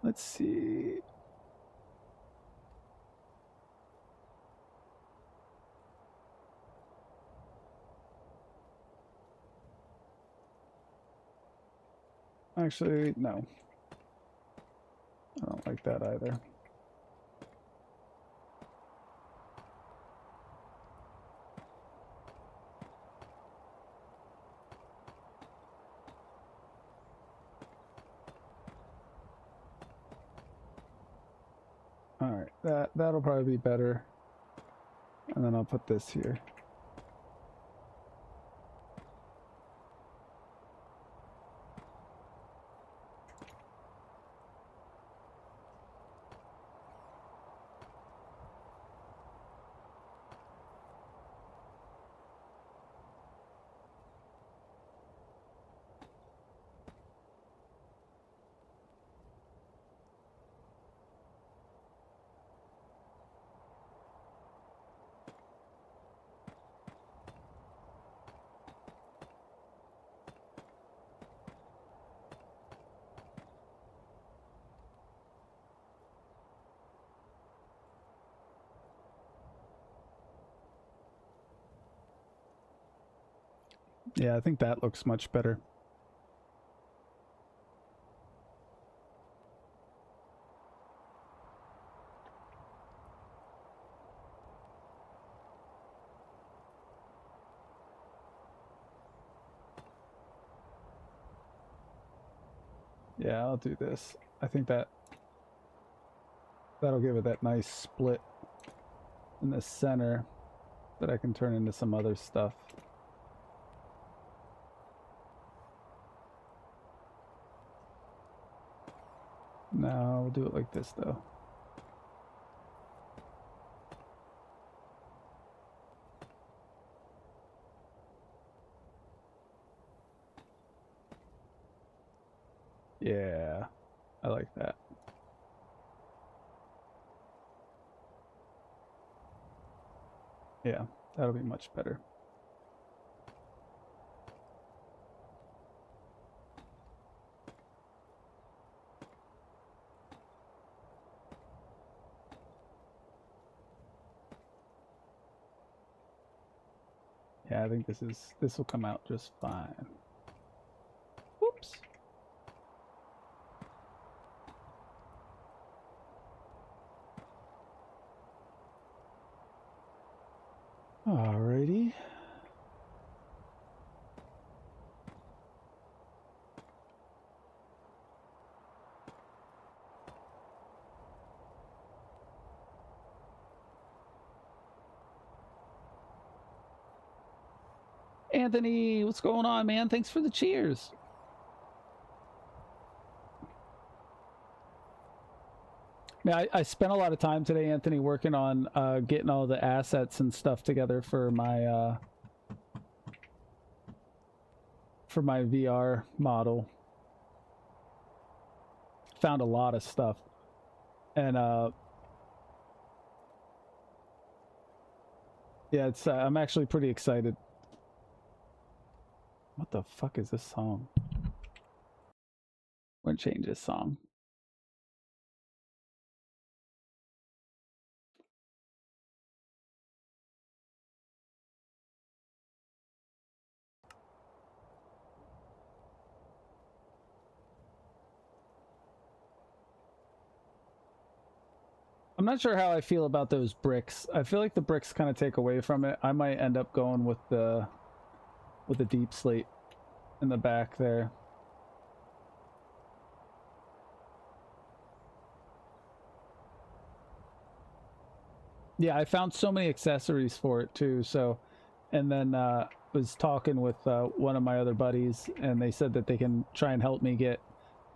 Let's see. Actually, no. I don't like that either. All right, that'll probably be better. And then I'll put this here. Yeah, I think that looks much better. Yeah, I'll do this. I think that'll give it that nice split in the center that I can turn into some other stuff. No, we'll do it like this though. Yeah, I like that. Yeah, that'll be much better. Yeah, I think this will come out just fine. Whoops. Alrighty. Anthony, what's going on, man? Thanks for the cheers. Yeah, I spent a lot of time today, Anthony, working on getting all the assets and stuff together for my VR model. found a lot of stuff. And yeah, it's I'm actually pretty excited. What the fuck is this song? I'm gonna change this song. I'm not sure how I feel about those bricks. I feel like the bricks kind of take away from it. I might end up going with the deep slate in the back there. Yeah, I found so many accessories for it too. So, and then was talking with one of my other buddies, and they said that they can try and help me get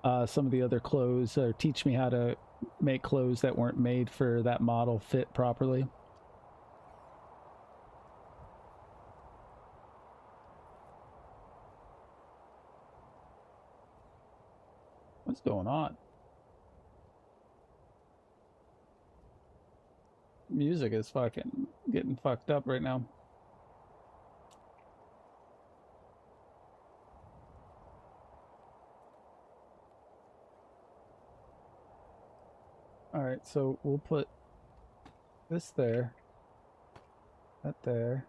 some of the other clothes, or teach me how to make clothes that weren't made for that model fit properly. What's going on? Music is fucking getting fucked up right now. All right, so we'll put this there, that there,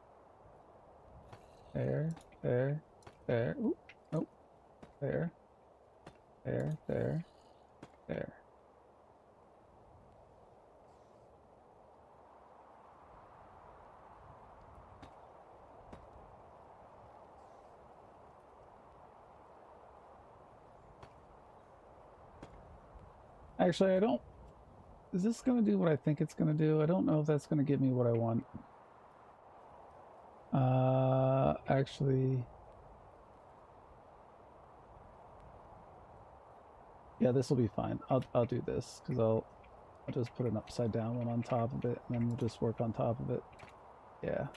there, there. Ooh, nope, there, there. Actually, I don't. Is this gonna do what I think it's gonna do? I don't know if that's gonna give me what I want. Actually, yeah, this will be fine. I'll do this because I'll just put an upside down one on top of it, and then we'll just work on top of it. Yeah.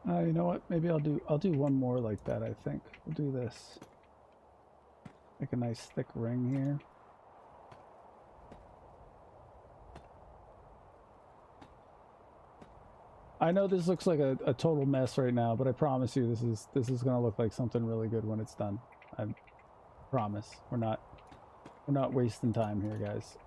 You know what? Maybe I'll do one more like that, I think. We'll do this. Make a nice thick ring here. I know this looks like a total mess right now, but I promise you this is gonna look like something really good when it's done. I promise. We're not wasting time here, guys.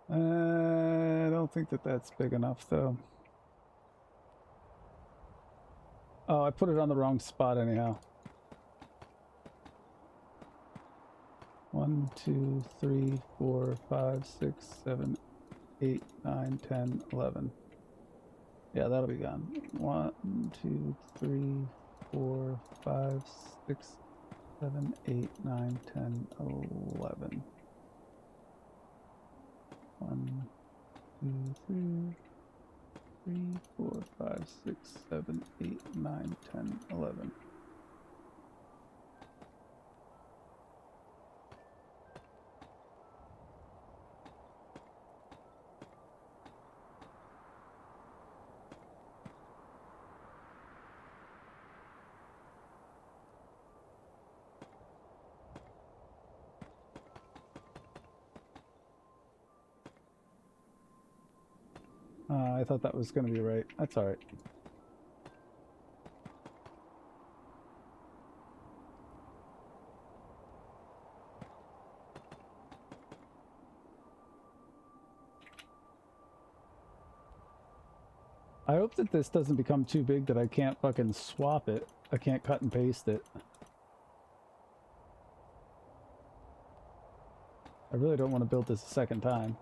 I don't think that that's big enough, though. Oh, I put it on the wrong spot anyhow. 1, 2, 3, 4, 5, 6, 7, 8, 9, 10, 11. Yeah, that'll be gone. 1, 2, 3, 4, 5, 6, 7, 8, 9, 10, 11. 1, 2, 3, 4, 5, 6, 7, 8, 9, 10, 11. I thought that was going to be right. That's all right. I hope that this doesn't become too big that I can't fucking swap it. I can't cut and paste it. I really don't want to build this a second time.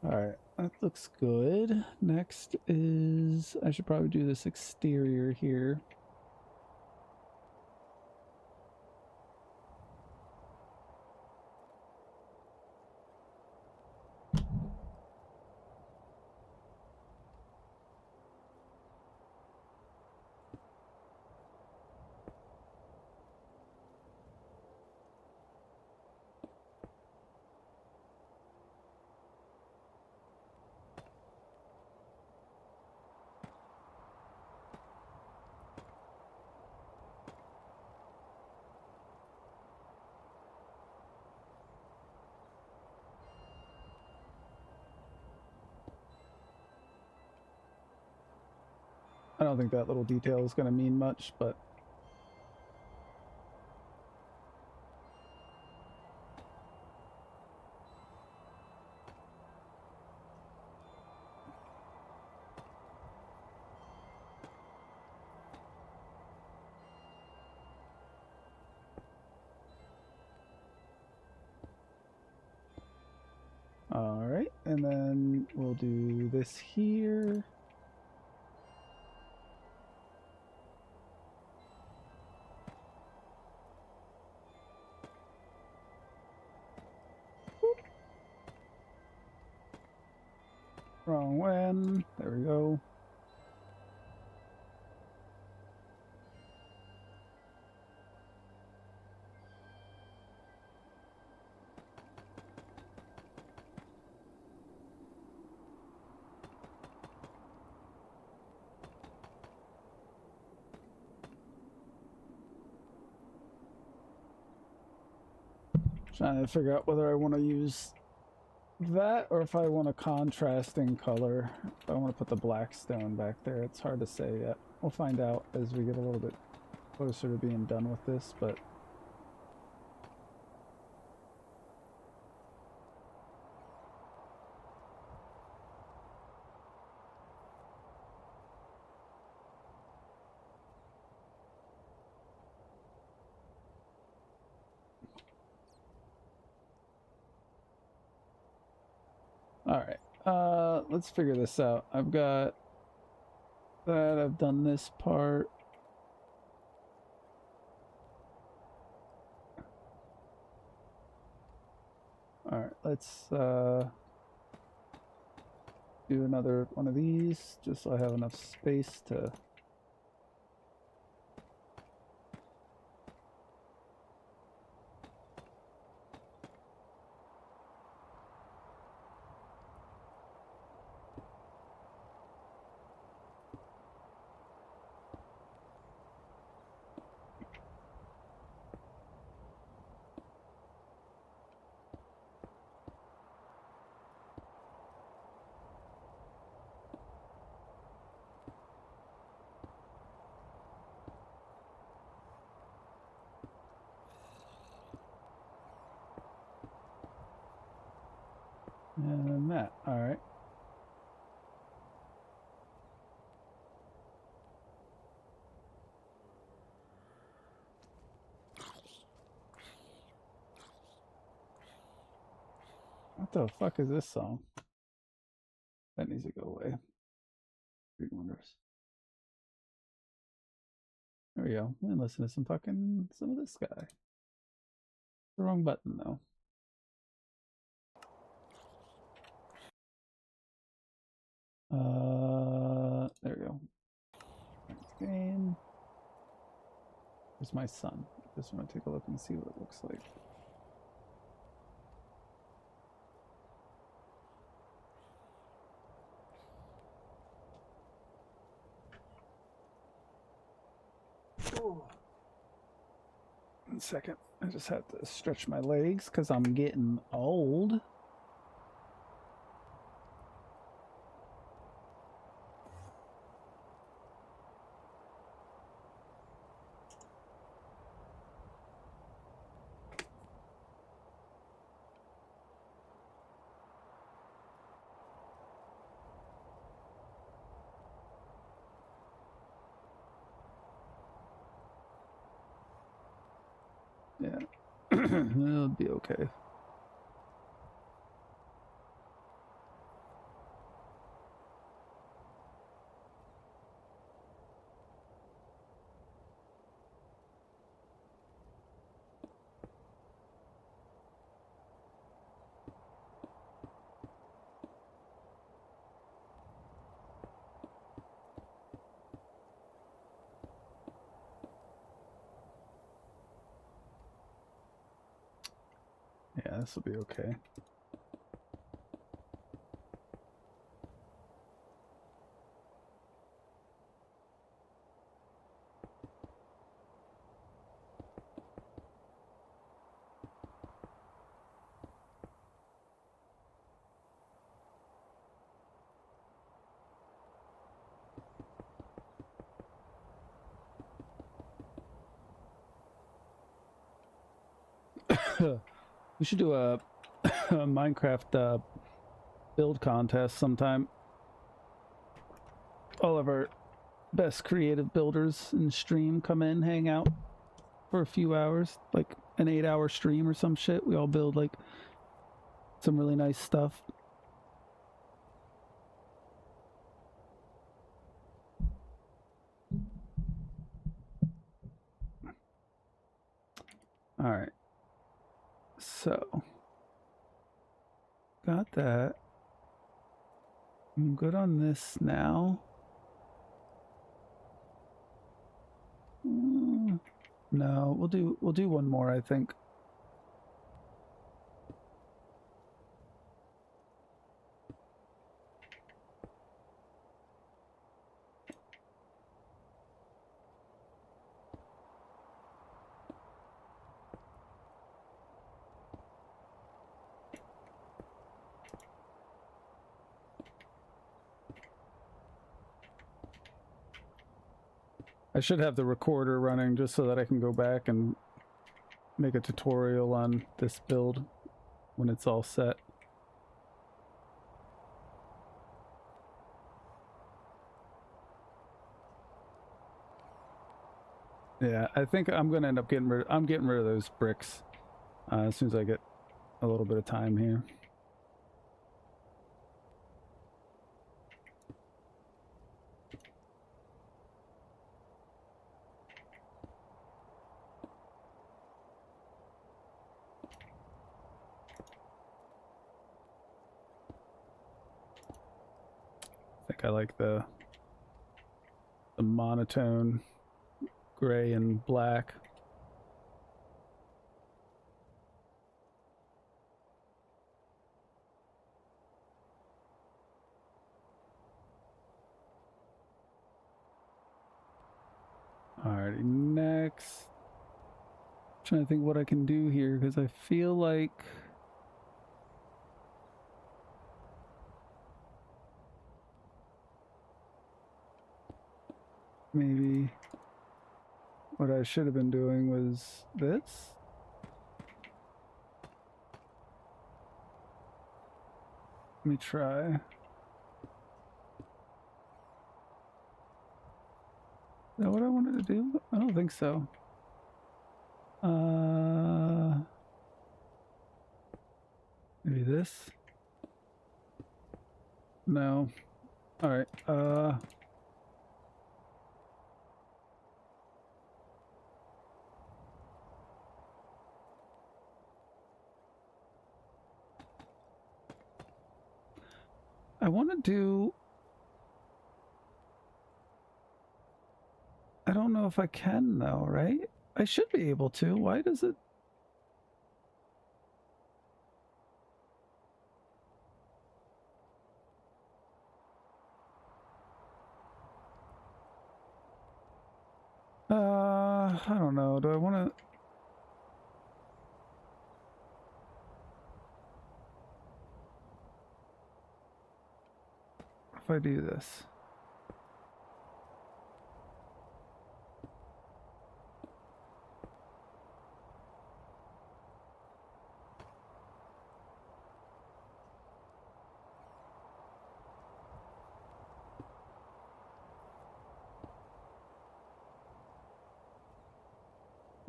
Alright, that looks good. Next is... I should probably do this exterior here. I don't think that little detail is going to mean much, but... Alright, and then we'll do this here. Wrong one. There we go. Trying to figure out whether I want to use that or if I want a contrasting color. If I want to put the black stone back there, it's hard to say yet. We'll find out as we get a little bit closer to being done with this, but... Alright, let's figure this out. I've got that, I've done this part. Alright, let's do another one of these, just so I have enough space to... And that, alright. What the fuck is this song? That needs to go away. Big wonders. There we go. And listen to some of this guy. The wrong button though. There we go. Next game. Here's my son. Just want to take a look and see what it looks like. 1 second. I just have to stretch my legs because I'm getting old. Yeah, it'll be okay. Yeah, this will be okay. We should do a Minecraft build contest sometime. All of our best creative builders in stream come in, hang out for a few hours, like an 8-hour stream or some shit. We all build like some really nice stuff. All right. So, got that. I'm good on this now. No, we'll do one more, I think. I should have the recorder running just so that I can go back and make a tutorial on this build when it's all set. Yeah, I think I'm gonna end up getting rid of those bricks as soon as I get a little bit of time here. I think I like the monotone gray and black. Alrighty, next. Trying to think what I can do here because I feel like maybe what I should have been doing was this. Let me try. Is that what I wanted to do? I don't think so. Maybe this? No. Alright, I want to do... I don't know if I can though, right? I should be able to. Why does it... I don't know. Do I want to... If I do this...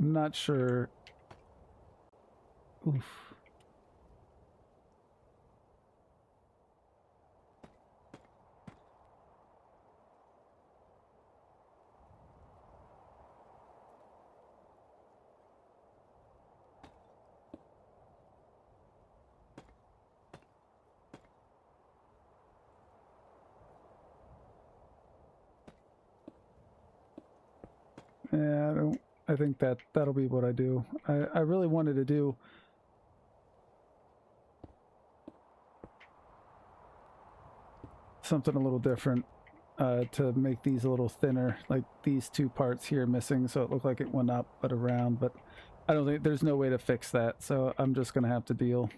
I'm not sure. Oof. Yeah, I think that'll be what I do. I really wanted to do something a little different to make these a little thinner, like these two parts here missing, so it looked like it went up but around, but I don't think there's no way to fix that, so I'm just gonna have to deal.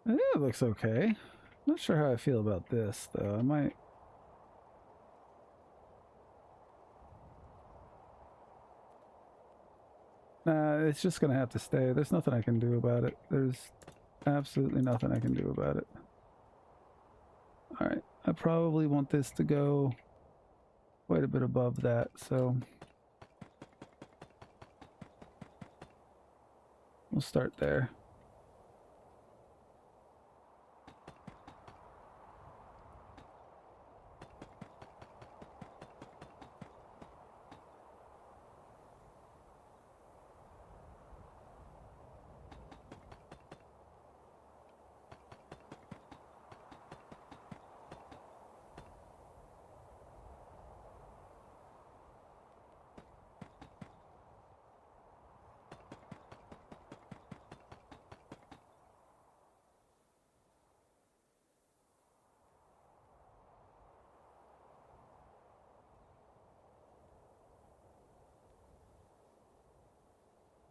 Yeah, it looks okay. Not sure how I feel about this, though. I might... Nah, it's just gonna have to stay. There's nothing I can do about it. There's absolutely nothing I can do about it. Alright, I probably want this to go quite a bit above that, so... we'll start there.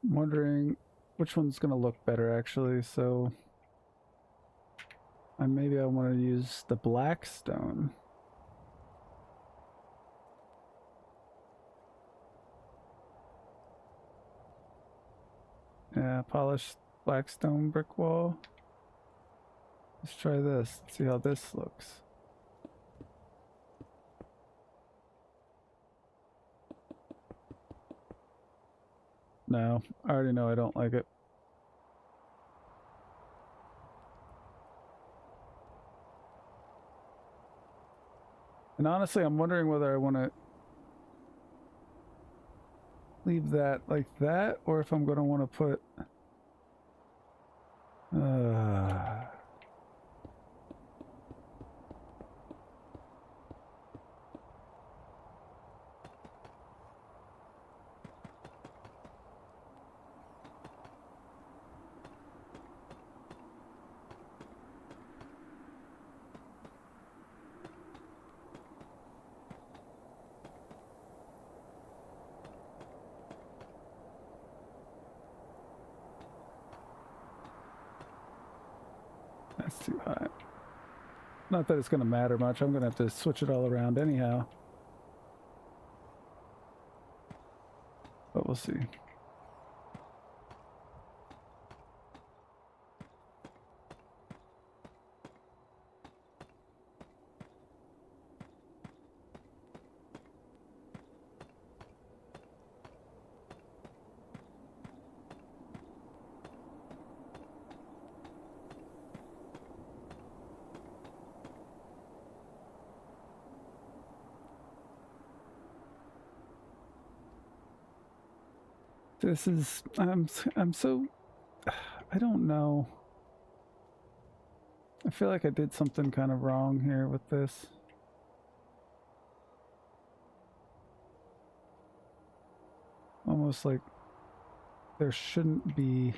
I'm wondering which one's going to look better, actually, so... maybe I want to use the black stone. Yeah, polished black stone brick wall. Let's try this. Let's see how this looks. No, I already know I don't like it. And honestly, I'm wondering whether I want to leave that like that, or if I'm going to want to put... that's too high. Not that it's going to matter much. I'm going to have to switch it all around anyhow. But we'll see. This is, I'm so, I don't know. I feel like I did something kind of wrong here with this. Almost like there shouldn't be.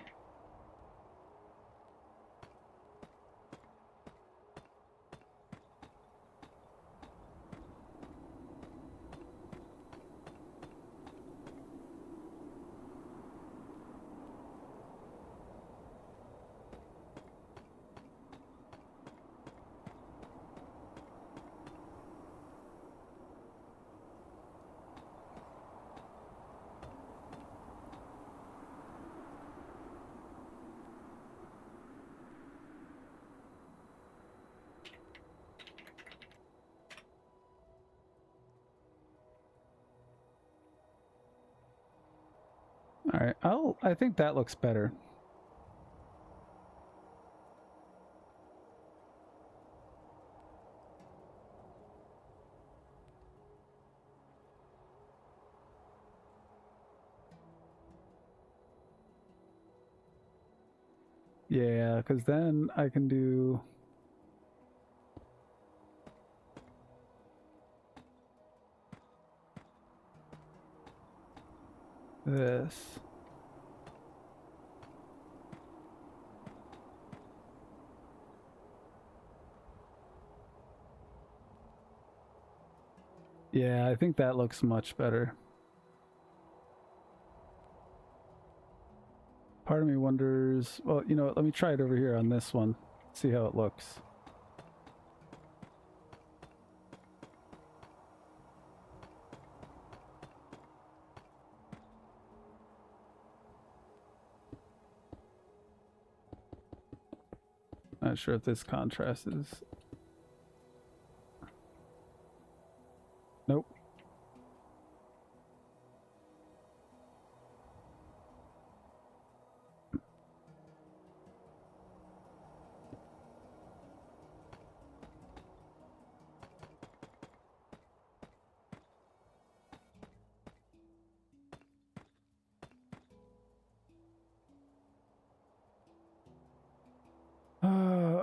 All right, I think that looks better. Yeah, because then I can do this. Yeah, I think that looks much better. Part of me wonders, well, you know what, let me try it over here on this one, see how it looks. Not sure if this contrast is... Nope.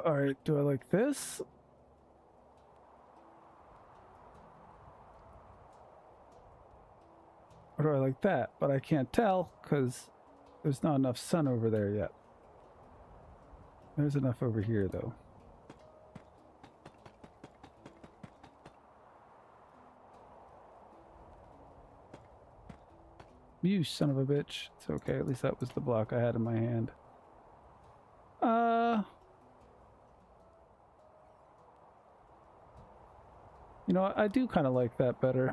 All right, do I like this? Or do I like that? But I can't tell because there's not enough sun over there yet. There's enough over here though. You son of a bitch. It's okay, at least that was the block I had in my hand. You know, I do kind of like that better.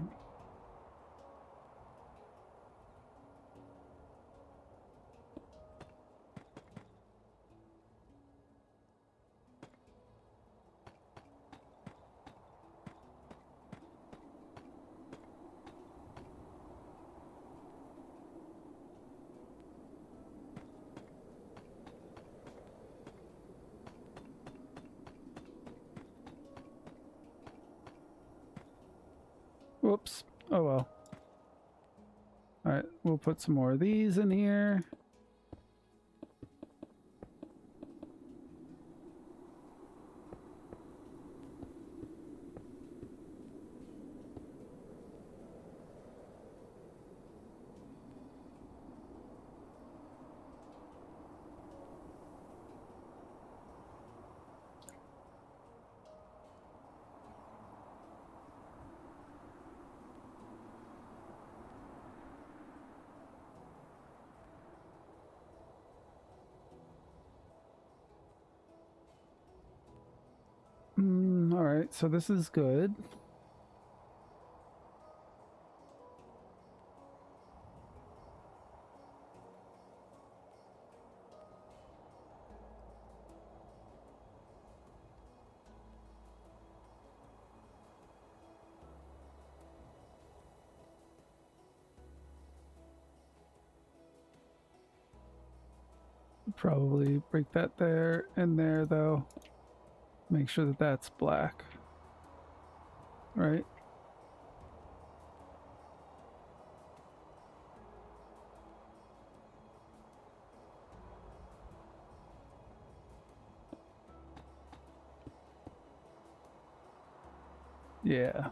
Whoops. Oh well. Alright, we'll put some more of these in here. Alright, so this is good. Probably break that there and there though. Make sure that that's black. Right? Yeah.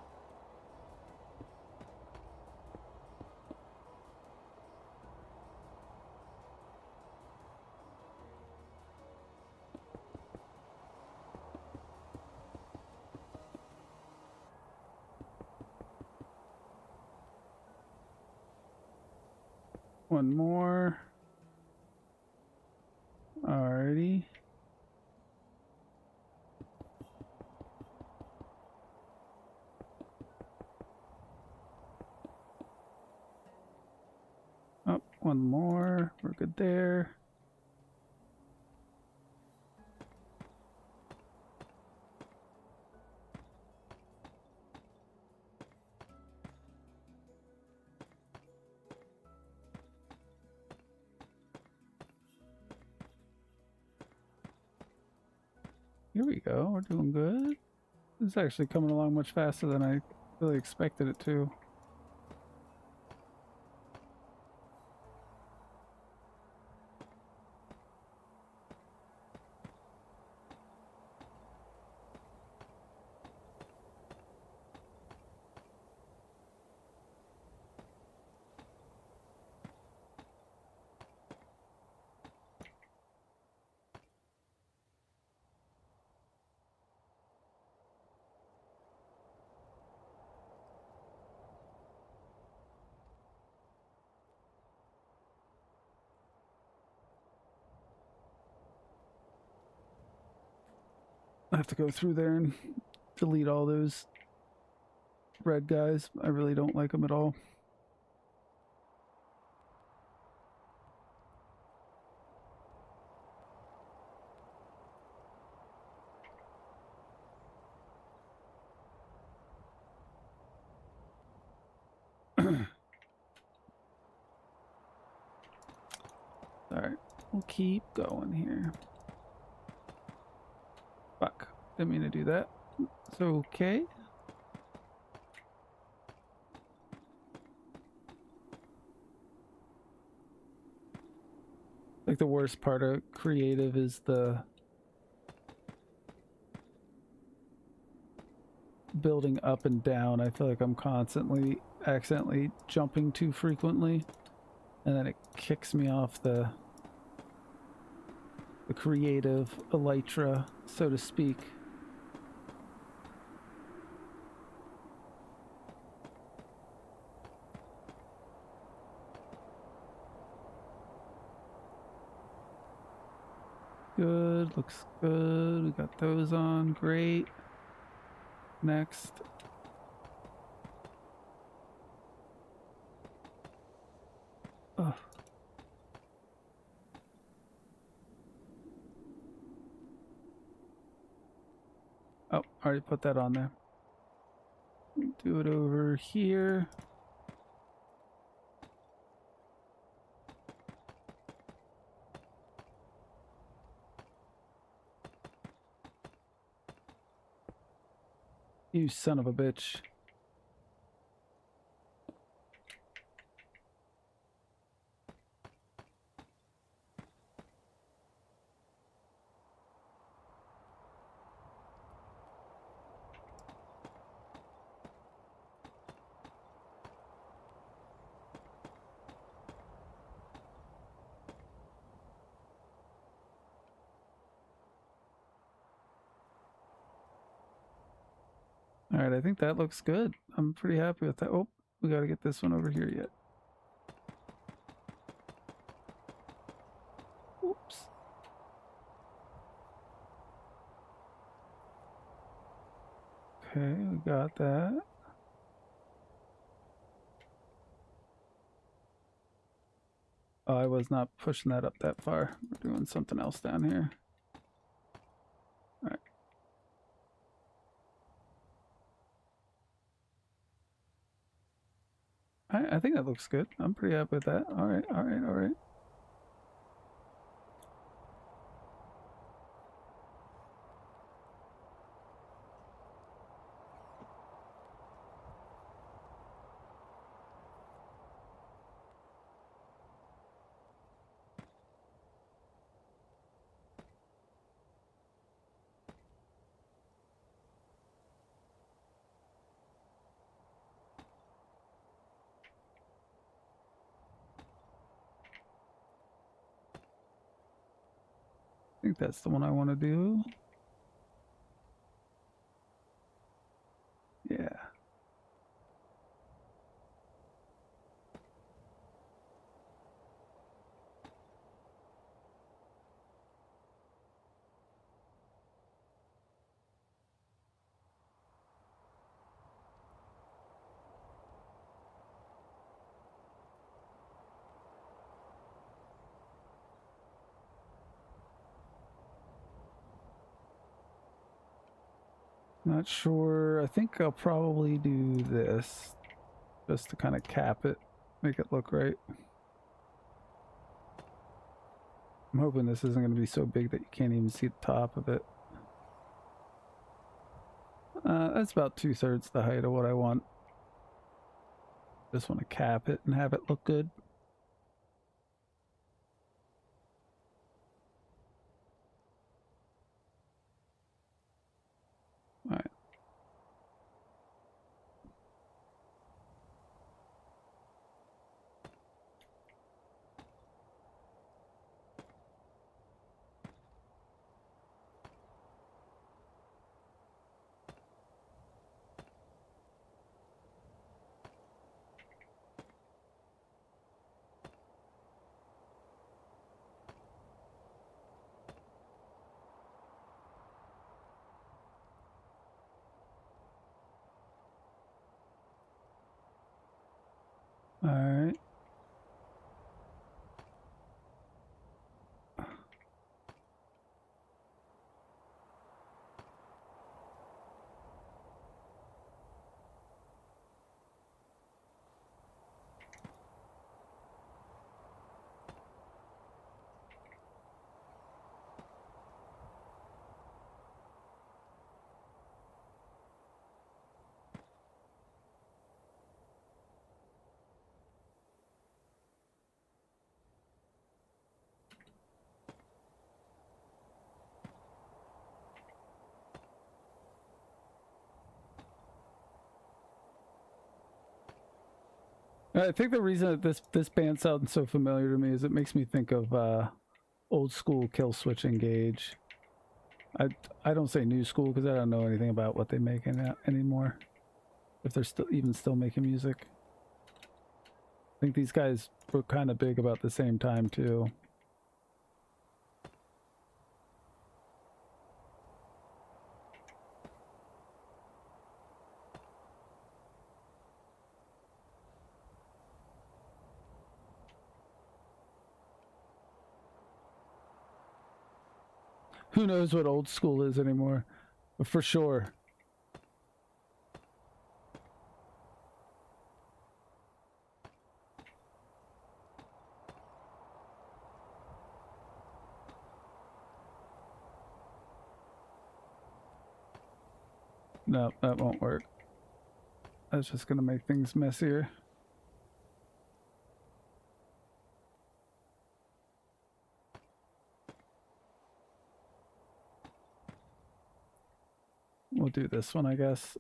One more. Alrighty. Oh, one more. We're good there. Here we go. We're doing good. It's actually coming along much faster than I really expected it to. I have to go through there and delete all those red guys. I really don't like them at all. Alright, we'll keep going here. Fuck, didn't mean to do that. It's okay. Like the worst part of creative is the building up and down. I feel like I'm constantly accidentally jumping too frequently, and then it kicks me off the creative elytra, so to speak. Good, looks good. We got those on. Great. Next. Oh. Oh, already put that on there. Do it over here. You son of a bitch. All right, I think that looks good. I'm pretty happy with that. Oh, we got to get this one over here yet. Oops. Okay, we got that. Oh, I was not pushing that up that far. We're doing something else down here. All right. I think that looks good. I'm pretty happy with that. All right, all right, all right. think that's the one I want to do. Yeah. Not sure. I think I'll probably do this just to kind of cap it, make it look right. I'm hoping this isn't going to be so big that you can't even see the top of it. That's about 2/3 the height of what I want. Just want to cap it and have it look good. All right. All right. I think the reason that this band sounds so familiar to me is it makes me think of old school Kill Switch Engage. I don't say new school because I don't know anything about what they make anymore. If they're still making music. I think these guys were kind of big about the same time too. Who knows what old school is anymore? But for sure. No, that won't work. That's just gonna make things messier. We'll do this one, I guess.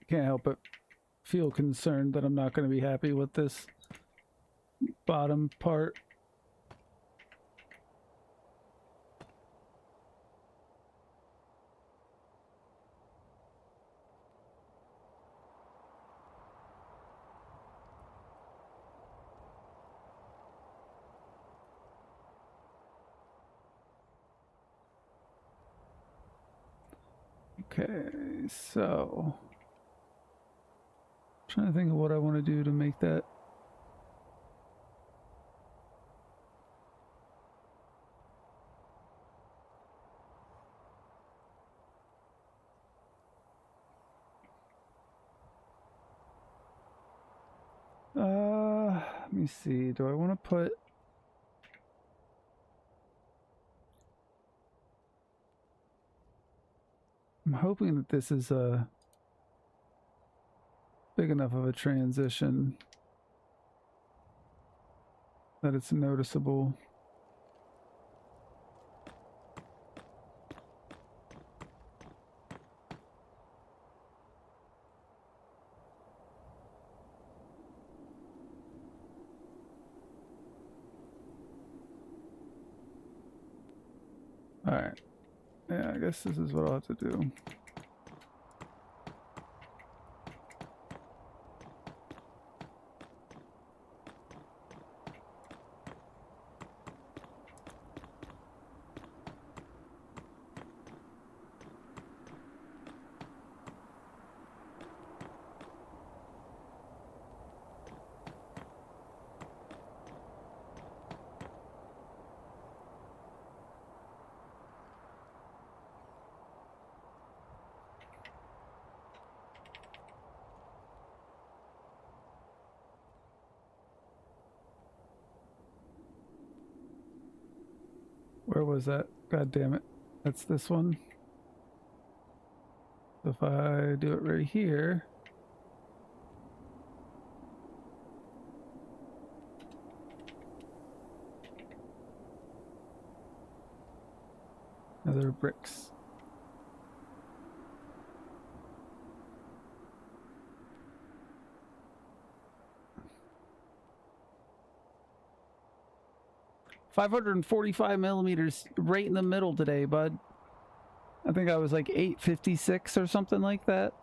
Can't help but feel concerned that I'm not going to be happy with this bottom part. Okay, so I'm trying to think of what I want to do to make that. Let me see. Do I want to put I'm hoping that this is a big enough of a transition that it's noticeable. Alright. Yeah, I guess this is what I'll have to do. Where was that? God damn it. That's this one. If I do it right here. Other bricks. $545 right in the middle today, bud. I think I was like 856 or something like that.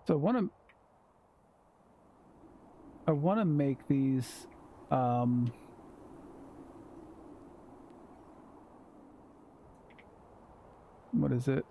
So I want to make these what is it?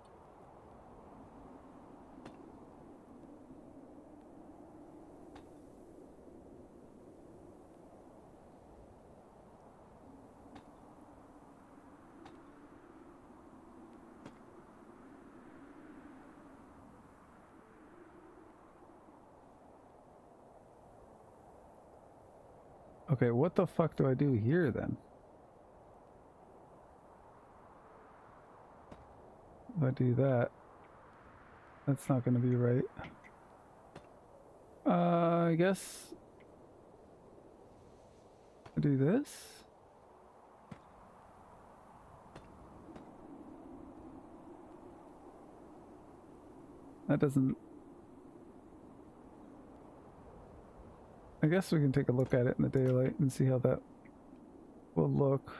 Okay, what the fuck do I do here then? If I do that, that's not going to be right. I guess I do this. That doesn't... I guess we can take a look at it in the daylight and see how that will look.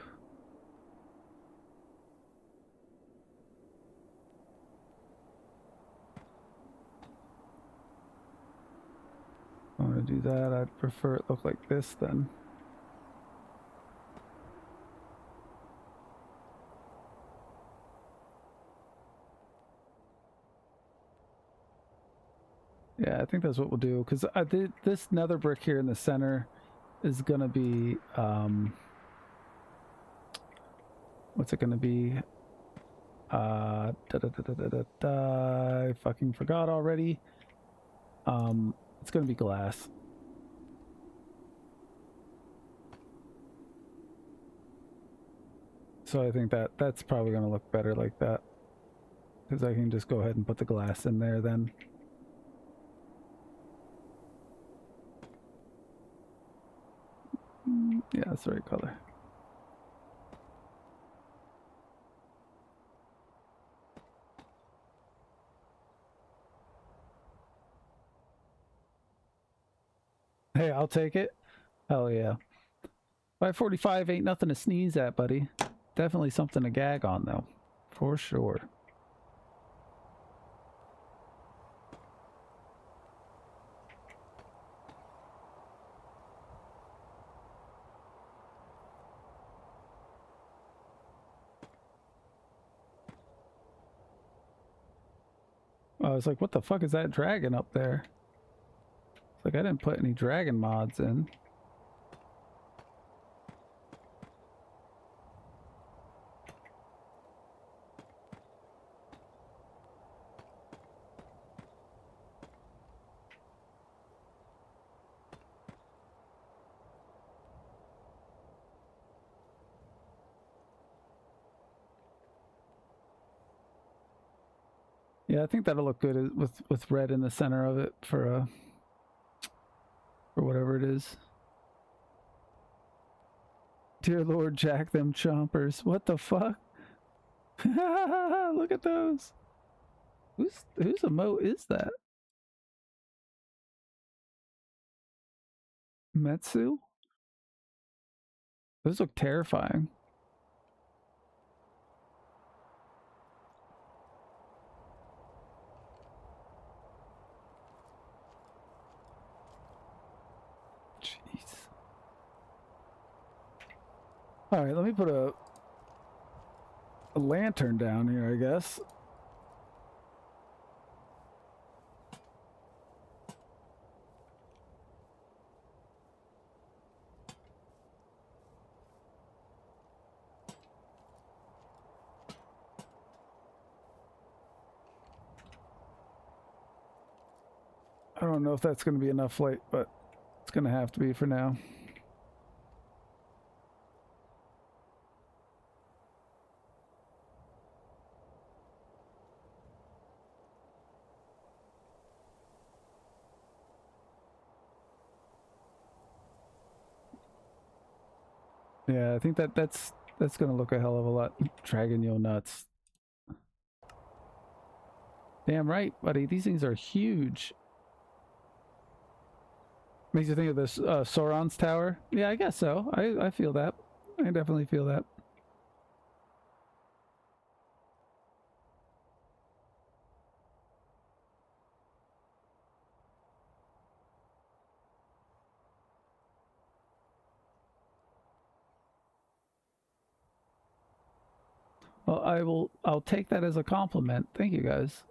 If I'm going to do that, I'd prefer it look like this then. Yeah, I think that's what we'll do, because I did this nether brick here in the center is gonna be what's it gonna be? I fucking forgot already. It's gonna be glass. So I think that's probably gonna look better like that, because I can just go ahead and put the glass in there then. Yeah, that's the right color. Hey, I'll take it. Hell yeah. 545 ain't nothing to sneeze at, buddy. Definitely something to gag on, though. For sure. I was like, what the fuck is that dragon up there? It's like, I didn't put any dragon mods in. Yeah, I think that'll look good with red in the center of it for whatever it is. Dear Lord, Jack them chompers. What the fuck? Look at those. Whose emote is that? Metsu? Those look terrifying. Jeez. All right, let me put a lantern down here, I guess. I don't know if that's going to be enough light, but it's going to have to be for now. Yeah, I think that's going to look a hell of a lot. Dragon yo nuts. Damn right, buddy. These things are huge. Makes you think of this Sauron's tower. Yeah, I guess so. I feel that. I definitely feel that. Well, I'll take that as a compliment. Thank you guys.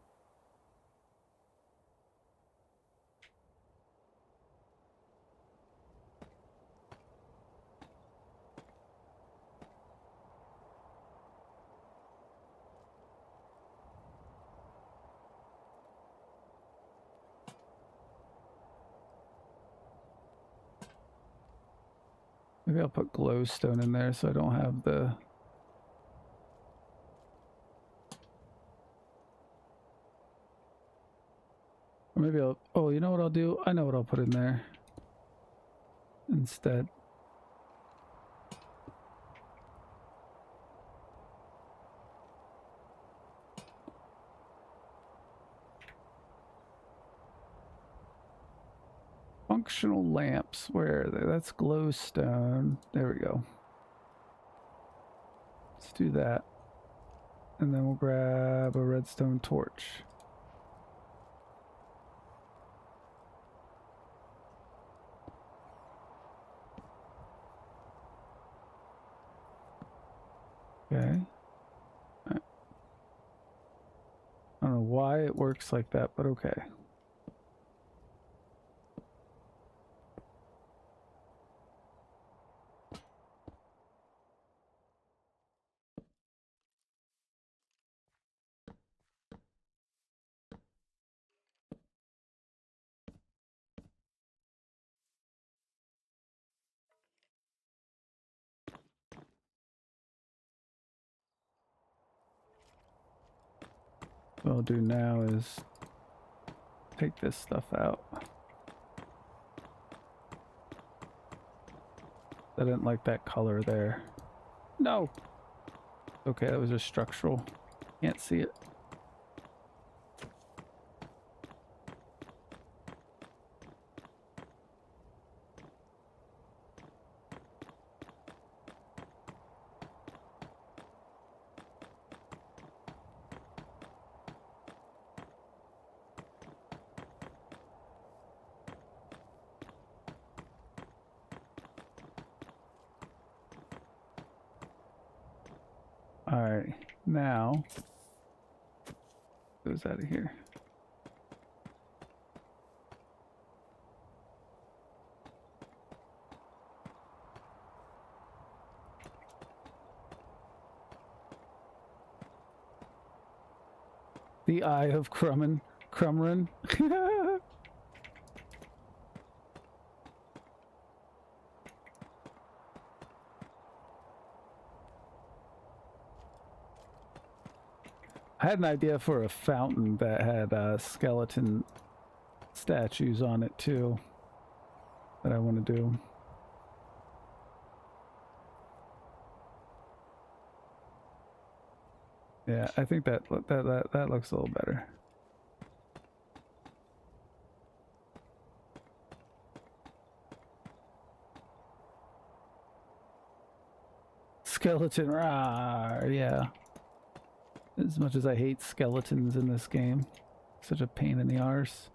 Maybe I'll put glowstone in there so I don't have the... Or maybe I'll... Oh, you know what I'll do? I know what I'll put in there instead. Functional lamps. Where are they? That's glowstone. There we go. Let's do that. And then we'll grab a redstone torch. Okay. Right. I don't know why it works like that, but okay. What I'll do now is take this stuff out. I didn't like that color there. No! Okay, that was just structural. Can't see it. Alright, now goes out of here. The Eye of Crumrin. I had an idea for a fountain that had skeleton statues on it too that I want to do. Yeah, I think that looks a little better. Skeleton, rah, yeah. As much as I hate skeletons in this game, such a pain in the arse.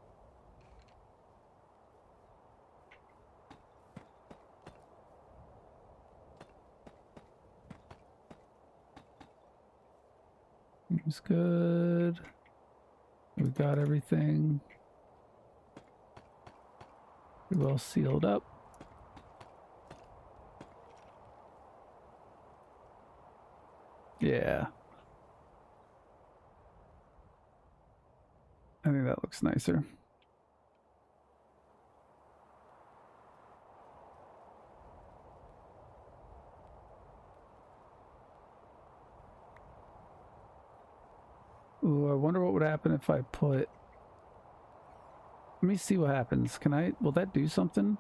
Seems good. We've got everything pretty well sealed up. Yeah. I think that looks nicer. Ooh, I wonder what would happen if I put... Let me see what happens. Can I... Will that do something?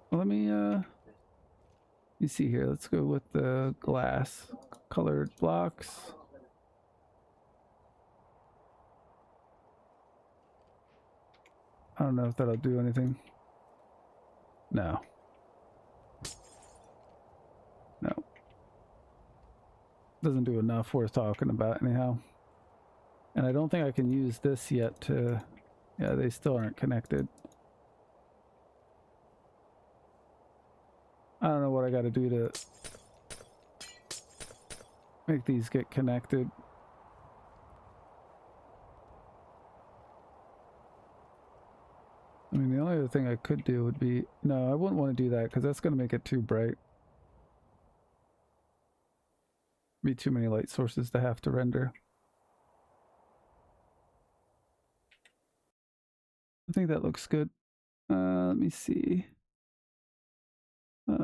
Well, let me see here. Let's go with the glass colored blocks. I don't know if that'll do anything. No. No. Doesn't do enough worth talking about anyhow. And I don't think I can use this yet to... Yeah, they still aren't connected. I don't know what I got to do to make these get connected. I mean, the only other thing I could do would be... No, I wouldn't want to do that because that's going to make it too bright. Be too many light sources to have to render. I think that looks good. Let me see. Da,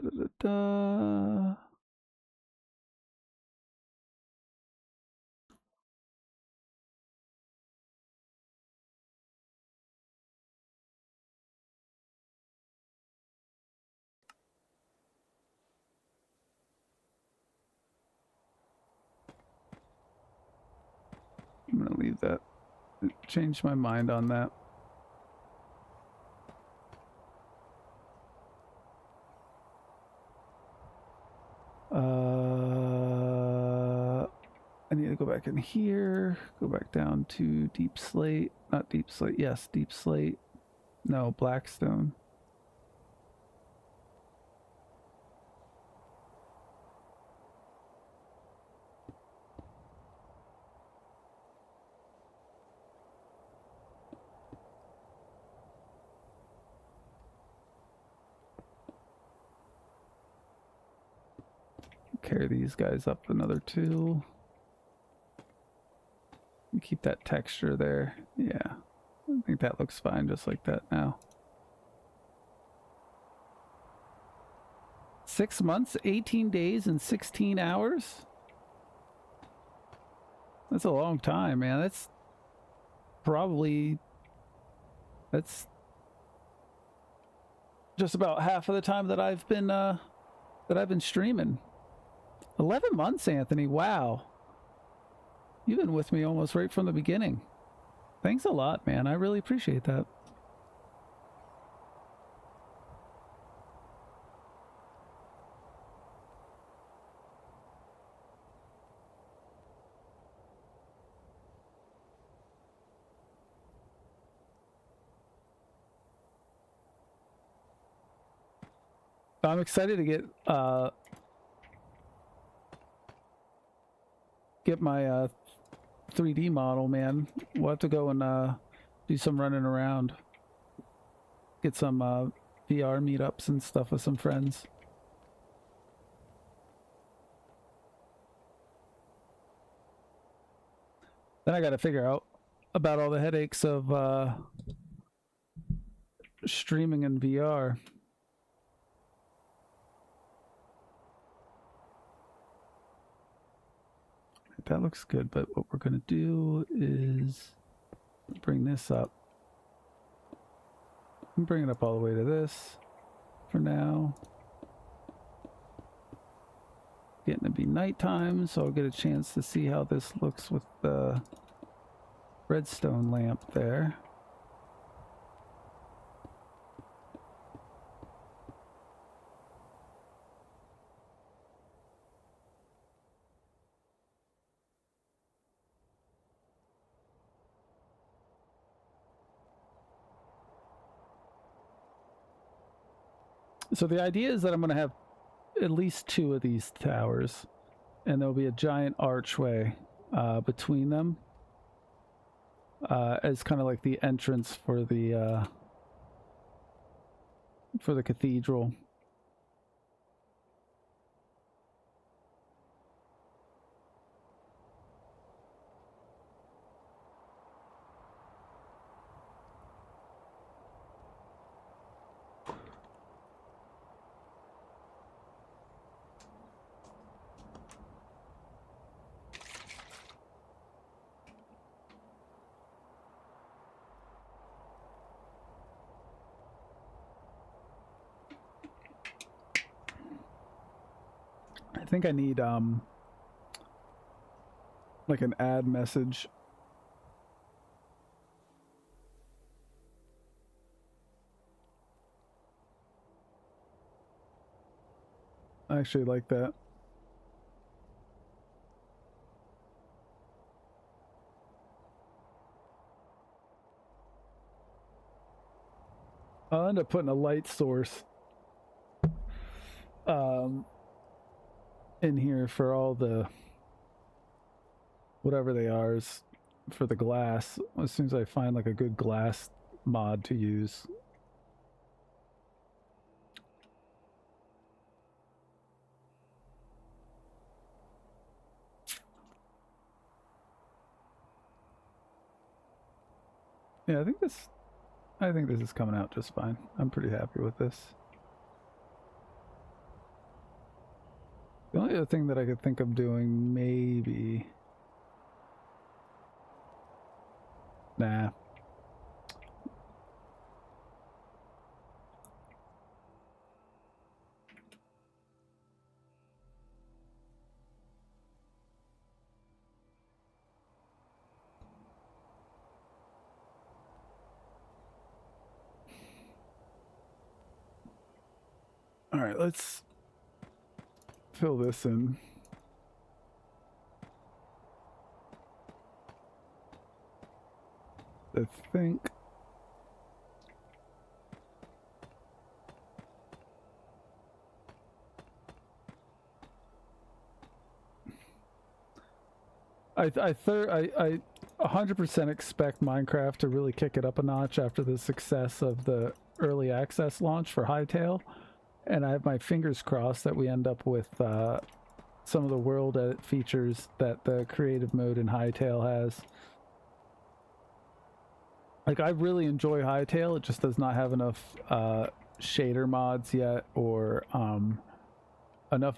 da, da, da. I'm gonna leave that. Change my mind on that. I need to go back in here, go back down to deep slate, not deep slate, yes, deep slate, no, blackstone. Carry these guys up another 2. And keep that texture there. Yeah, I think that looks fine just like that now. 6 months, 18 days, and 16 hours? That's a long time, man. That's probably... That's just about half of the time that I've been streaming. 11 months, Anthony. Wow. You've been with me almost right from the beginning. Thanks a lot, man. I really appreciate that. I'm excited to get my 3D model, man. We'll have to go and do some running around. Get some VR meetups and stuff with some friends. Then I got to figure out about all the headaches of streaming in VR. That looks good, but what we're going to do is bring this up. I'm bringing it up all the way to this for now. nighttime, so I'll get a chance to see how this looks with the redstone lamp there. So the idea is that I'm going to have at least 2 of these towers, and there'll be a giant archway between them as kind of like the entrance for the cathedral. I think I need like an add message. I actually like that. I'll end up putting a light source in here for all the whatever they are for the glass as soon as I find like a good glass mod to use. Yeah, I think this is coming out just fine. I'm pretty happy with this. The only other thing that I could think of doing, maybe... Nah. All right, let's fill this in. I think I 100% expect Minecraft to really kick it up a notch after the success of the early access launch for Hytale, and I have my fingers crossed that we end up with some of the world edit features that the creative mode in Hytale has. Like, I really enjoy Hytale, it just does not have enough shader mods yet, or enough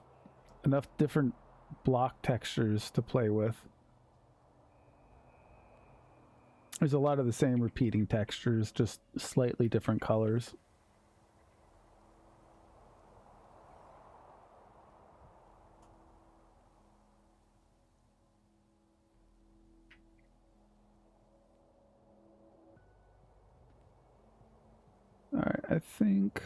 different block textures to play with. There's a lot of the same repeating textures, just slightly different colors. All right, I think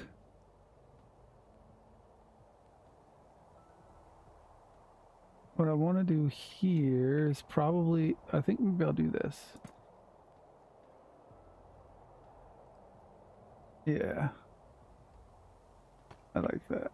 what I want to do here is probably, I think maybe I'll do this. Yeah, I like that.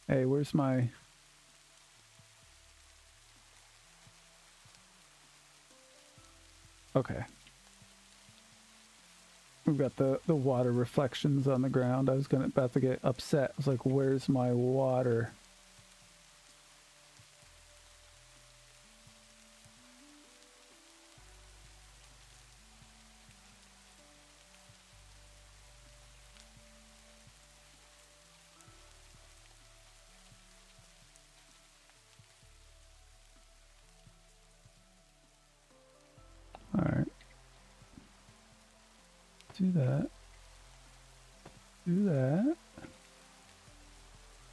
Hey, where's my... Okay. We've got the water reflections on the ground. I was about to get upset. I was like, where's my water? Do that. Do that.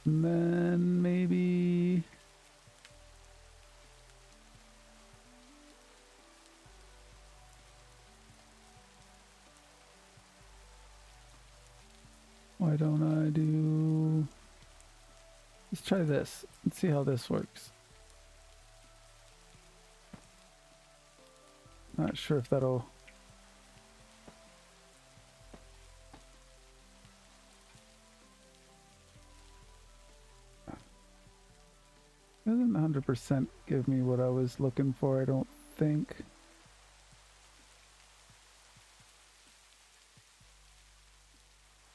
And then maybe... Why don't I do... Let's try this. Let's see how this works. Not sure if that'll... Doesn't 100% give me what I was looking for, I don't think.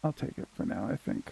I'll take it for now, I think.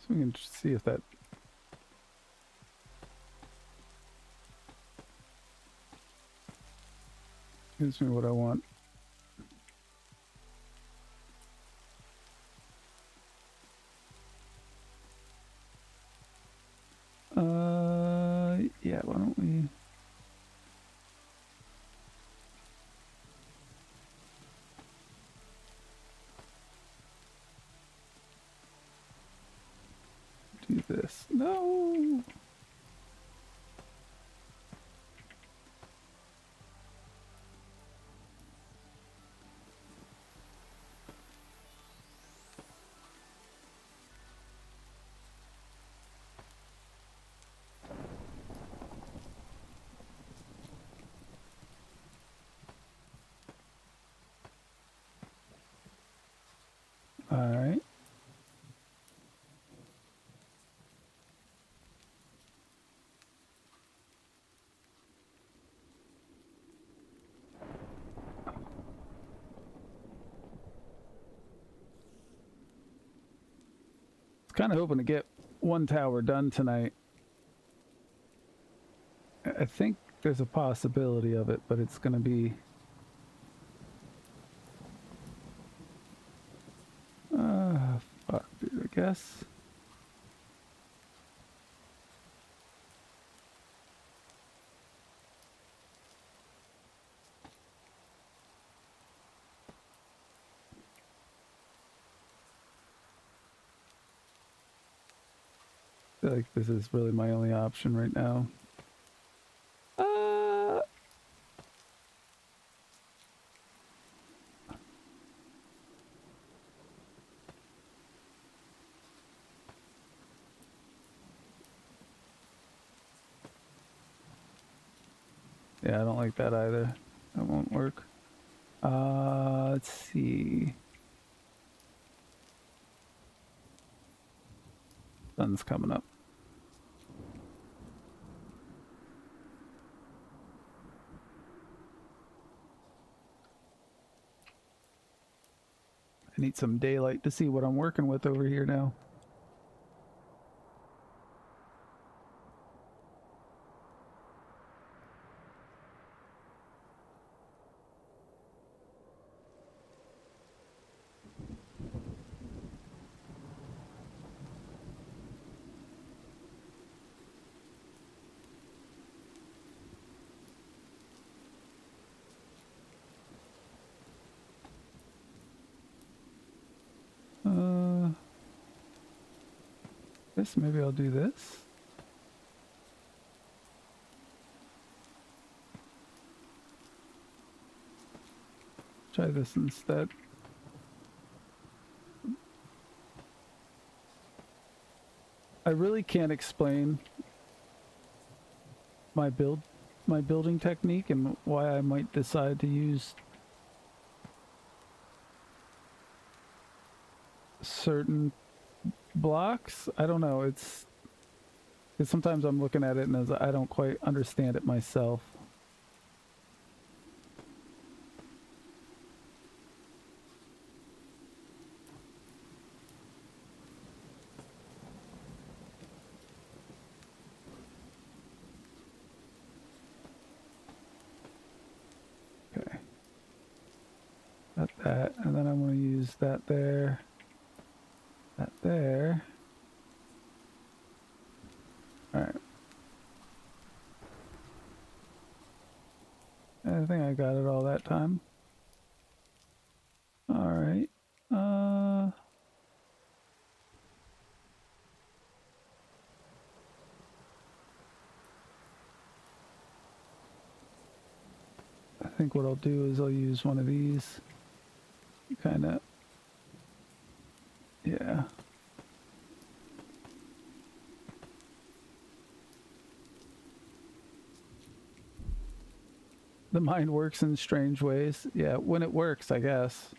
So we can just see if that gives me what I want. Yeah, why don't we... do this? No! Alright. Kind of hoping to get one tower done tonight. I think there's a possibility of it, but it's going to be... fuck, dude, I guess. I feel like this is really my only option right now. Yeah, I don't like that either. That won't work. Let's see. Sun's coming up. I need some daylight to see what I'm working with over here now. Guess maybe I'll do this. try this instead. I really can't explain my building technique and why I might decide to use certain blocks. I don't know. It's because sometimes I'm looking at it and I don't quite understand it myself. Okay. Got that, and then I'm going to use that there. That there. Alright. I think I got it all that time. Alright. I think what I'll do is I'll use one of these. Kind of. Yeah. The mind works in strange ways. Yeah, when it works, I guess.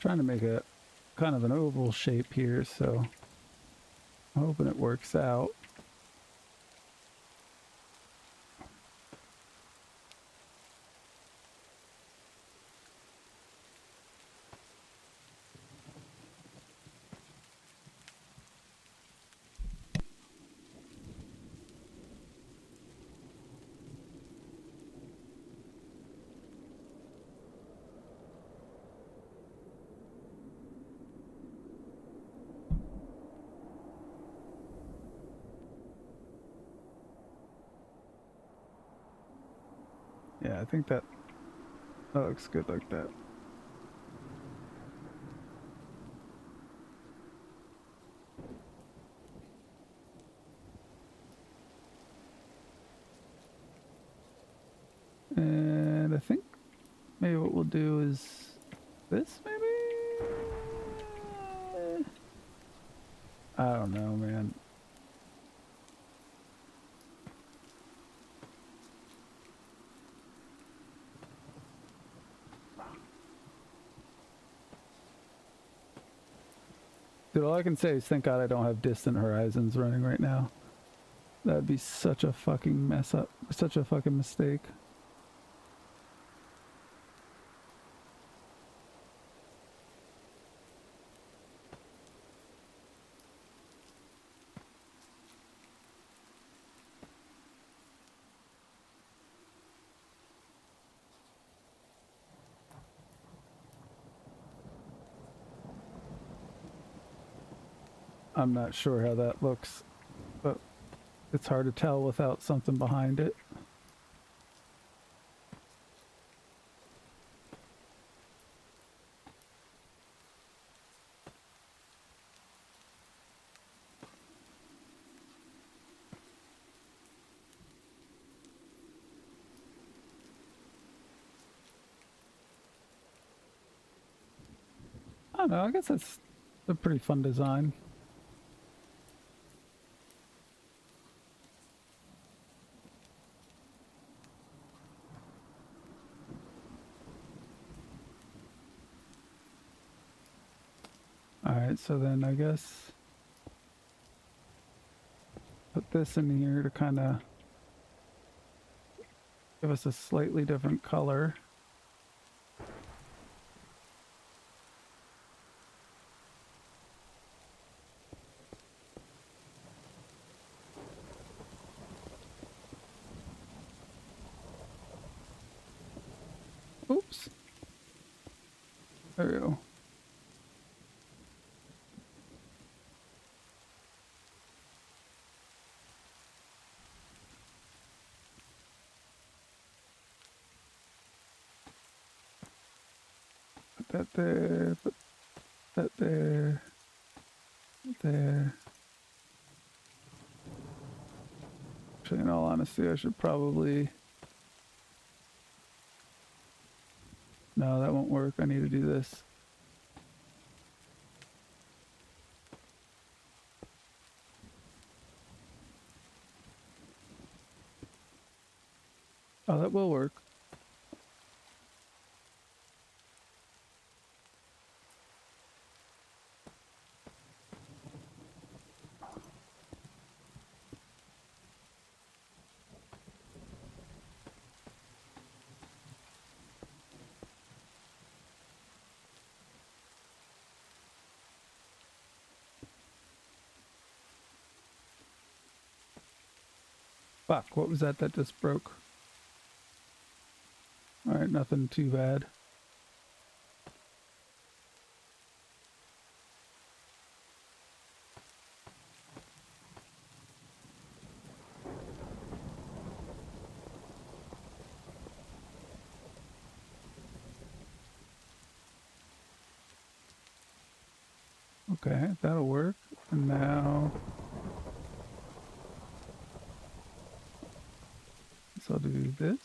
Trying to make a kind of an oval shape here, so I'm hoping it works out. Yeah, I think that looks good like that. And I think maybe what we'll do is this, maybe? I don't know, man. Dude, all I can say is thank God I don't have Distant Horizons running right now. That'd be such a fucking mess up. Such a fucking mistake. I'm not sure how that looks, but it's hard to tell without something behind it. I don't know, I guess that's a pretty fun design. Alright, so then I guess put this in here to kind of give us a slightly different color. Oops. There we go. Put that there, put that there, there. Actually, in all honesty, I should probably... No, that won't work. I need to do this. Oh, that will work. Fuck, what was that just broke? Alright, nothing too bad. Okay, that'll work. And now... So I'll do this.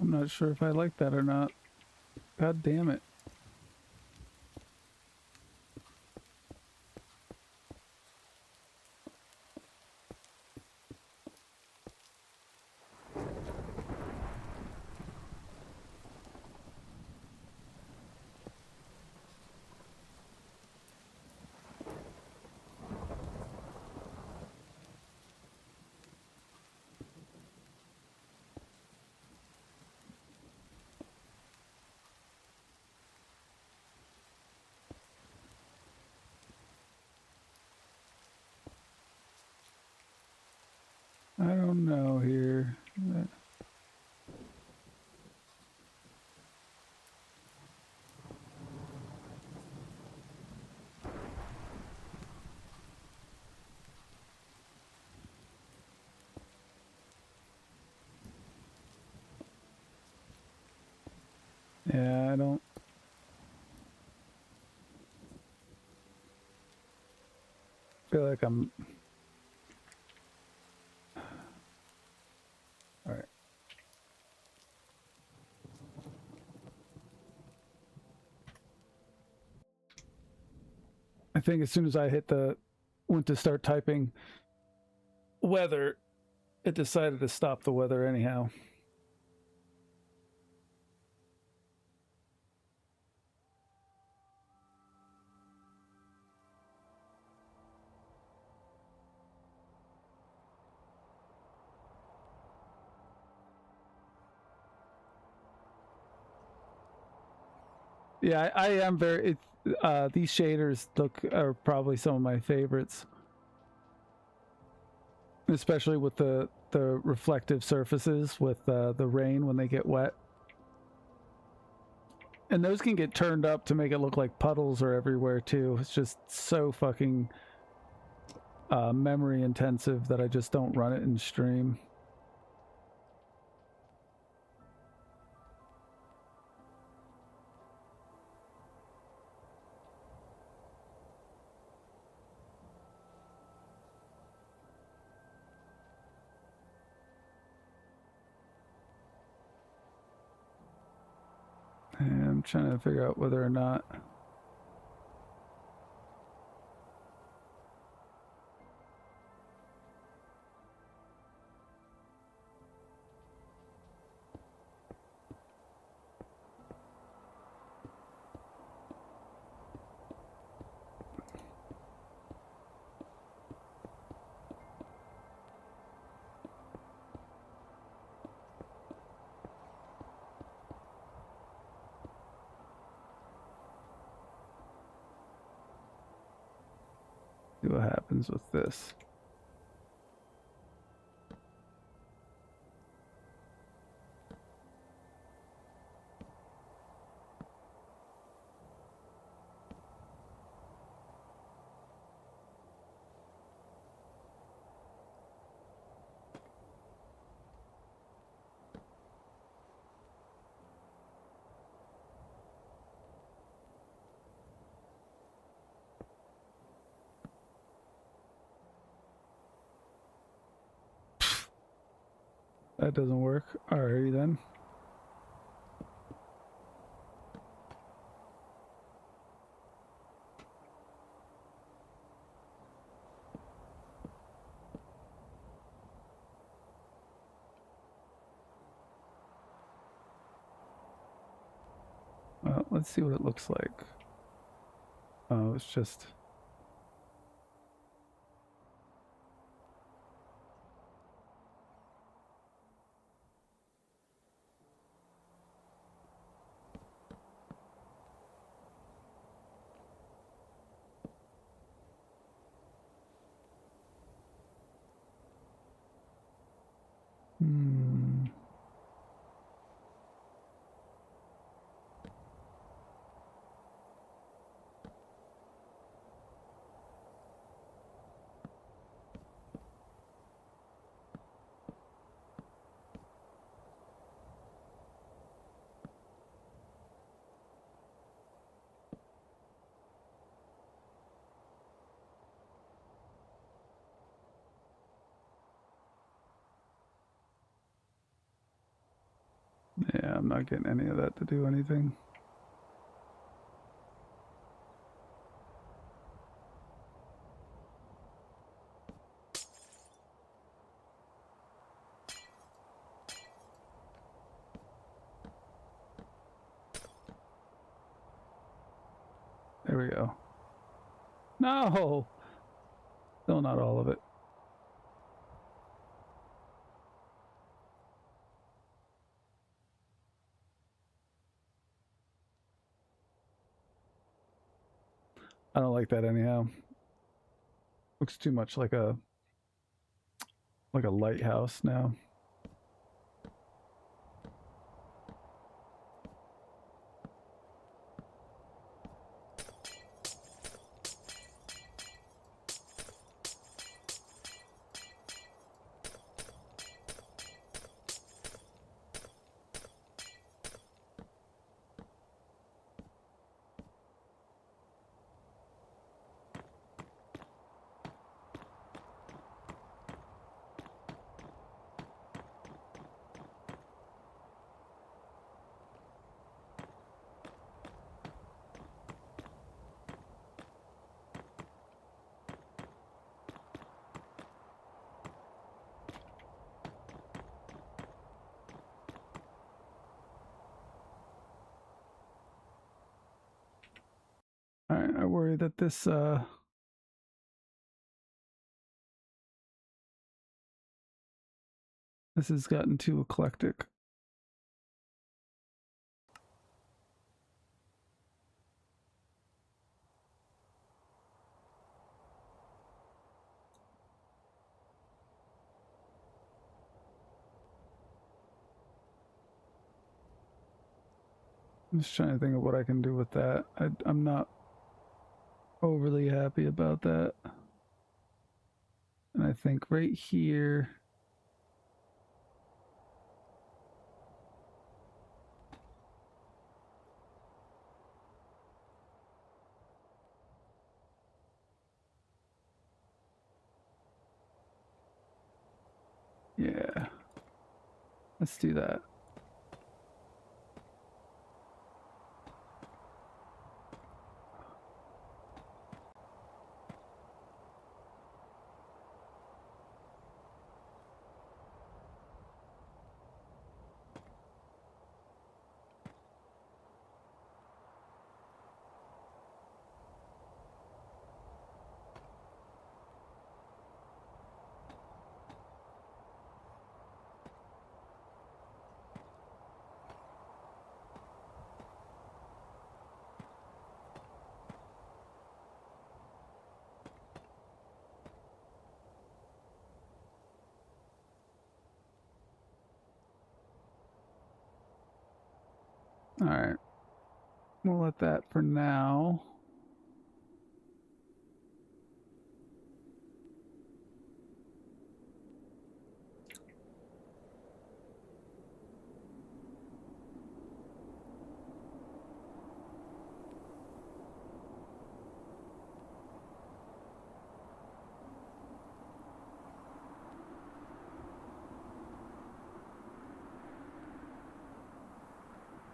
I'm not sure if I like that or not. God damn it. I don't know here. Yeah, I don't... feel like I'm... Alright. I think as soon as I went to start typing weather, it decided to stop the weather anyhow. Yeah, I am very... these shaders are probably some of my favorites. Especially with the reflective surfaces with the rain when they get wet. And those can get turned up to make it look like puddles are everywhere too. It's just so fucking memory intensive that I just don't run it in stream. And I'm trying to figure out whether or not see what happens with this. That doesn't work. Alrighty then. Well, let's see what it looks like. Oh, it's just... Hmm. Yeah, I'm not getting any of that to do anything. There we go. No! Still not all of it. I don't like that anyhow. Looks too much like a lighthouse now. Alright, I worry that this has gotten too eclectic. I'm just trying to think of what I can do with that. I'm not overly happy about that. And I think right here... Yeah. Let's do that. All right. We'll let that for now.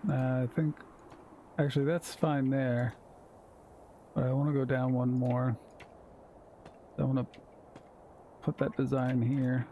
I think actually that's fine there, but I want to go down one more. I want to put that design here.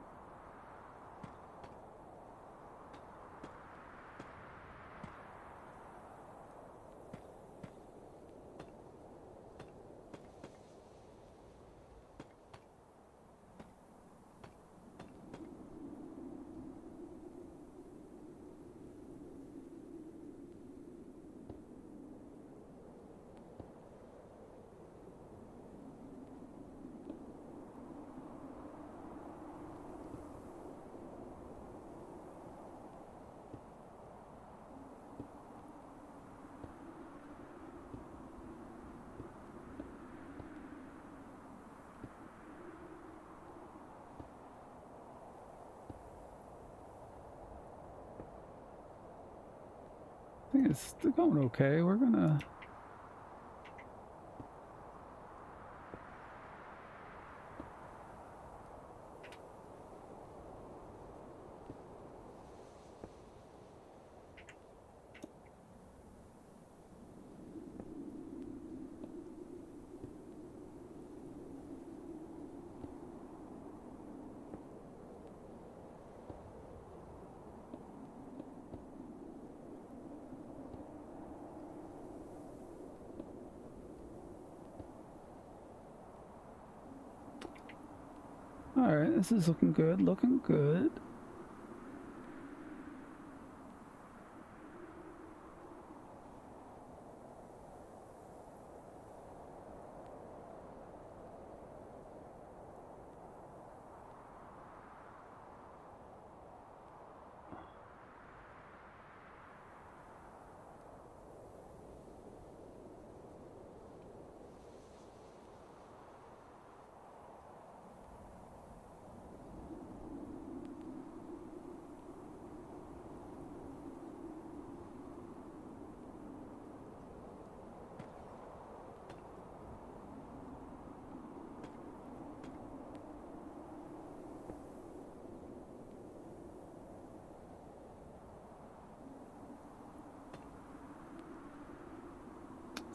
I think it's still going okay. We're gonna... All right, this is looking good, looking good.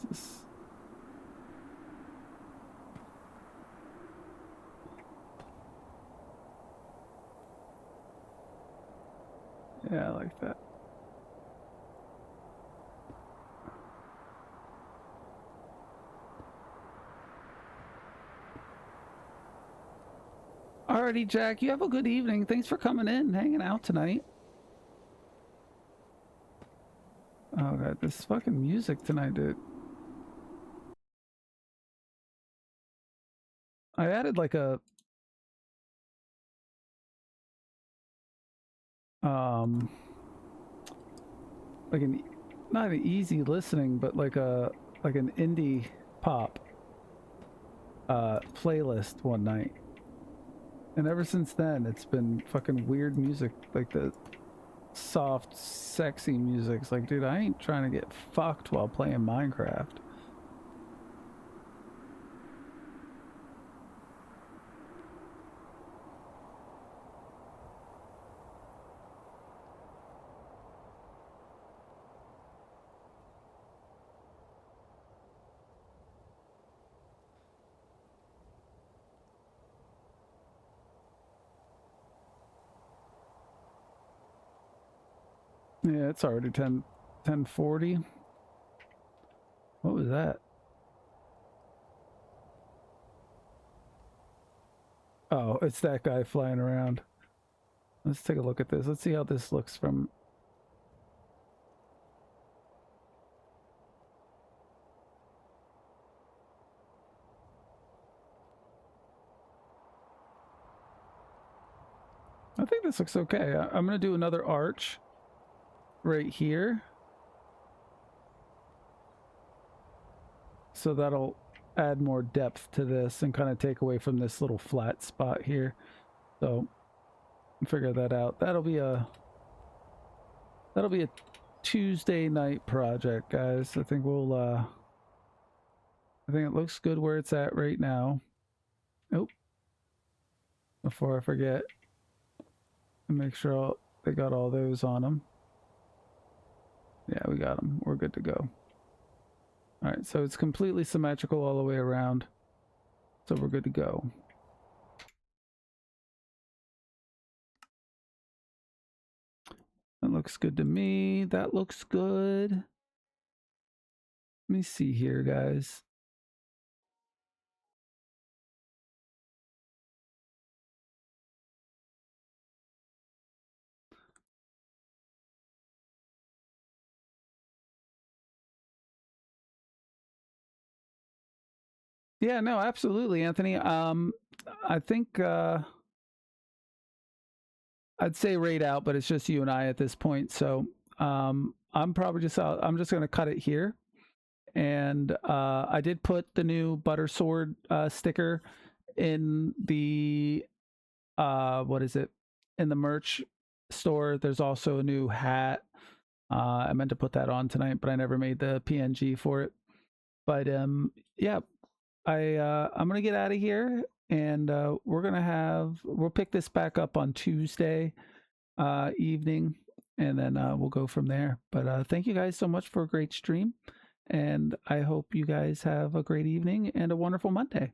This... Yeah, I like that. Alrighty, Jack, you have a good evening. Thanks for coming in and hanging out tonight. Oh god, this fucking music tonight, dude. I added like a like an not an easy listening, but like a like an indie pop playlist one night. And ever since then it's been fucking weird music, like the soft, sexy music. It's like, dude, I ain't trying to get fucked while playing Minecraft. Yeah, it's already 10:40. What was that? Oh, it's that guy flying around. Let's take a look at this. Let's see how this looks from... I think this looks okay. I'm going to do another arch right here. So that'll add more depth to this and kind of take away from this little flat spot here. So figure that out. That'll be a Tuesday night project, guys. I think we'll I think it looks good where it's at right now. Oh, before I forget, make sure they got all those on them. Yeah, we got them. We're good to go. All right, so it's completely symmetrical all the way around. So we're good to go. That looks good to me. That looks good. Let me see here, guys. Yeah, no, absolutely, Anthony. I think I'd say raid out, but it's just you and I at this point. So I'm probably just I'm just gonna cut it here. And I did put the new butter sword sticker in the what is it? In the merch store. There's also a new hat. I meant to put that on tonight, but I never made the PNG for it. But yeah, I'm gonna get out of here, and we'll pick this back up on Tuesday evening, and then we'll go from there. But thank you guys so much for a great stream, and I hope you guys have a great evening and a wonderful Monday.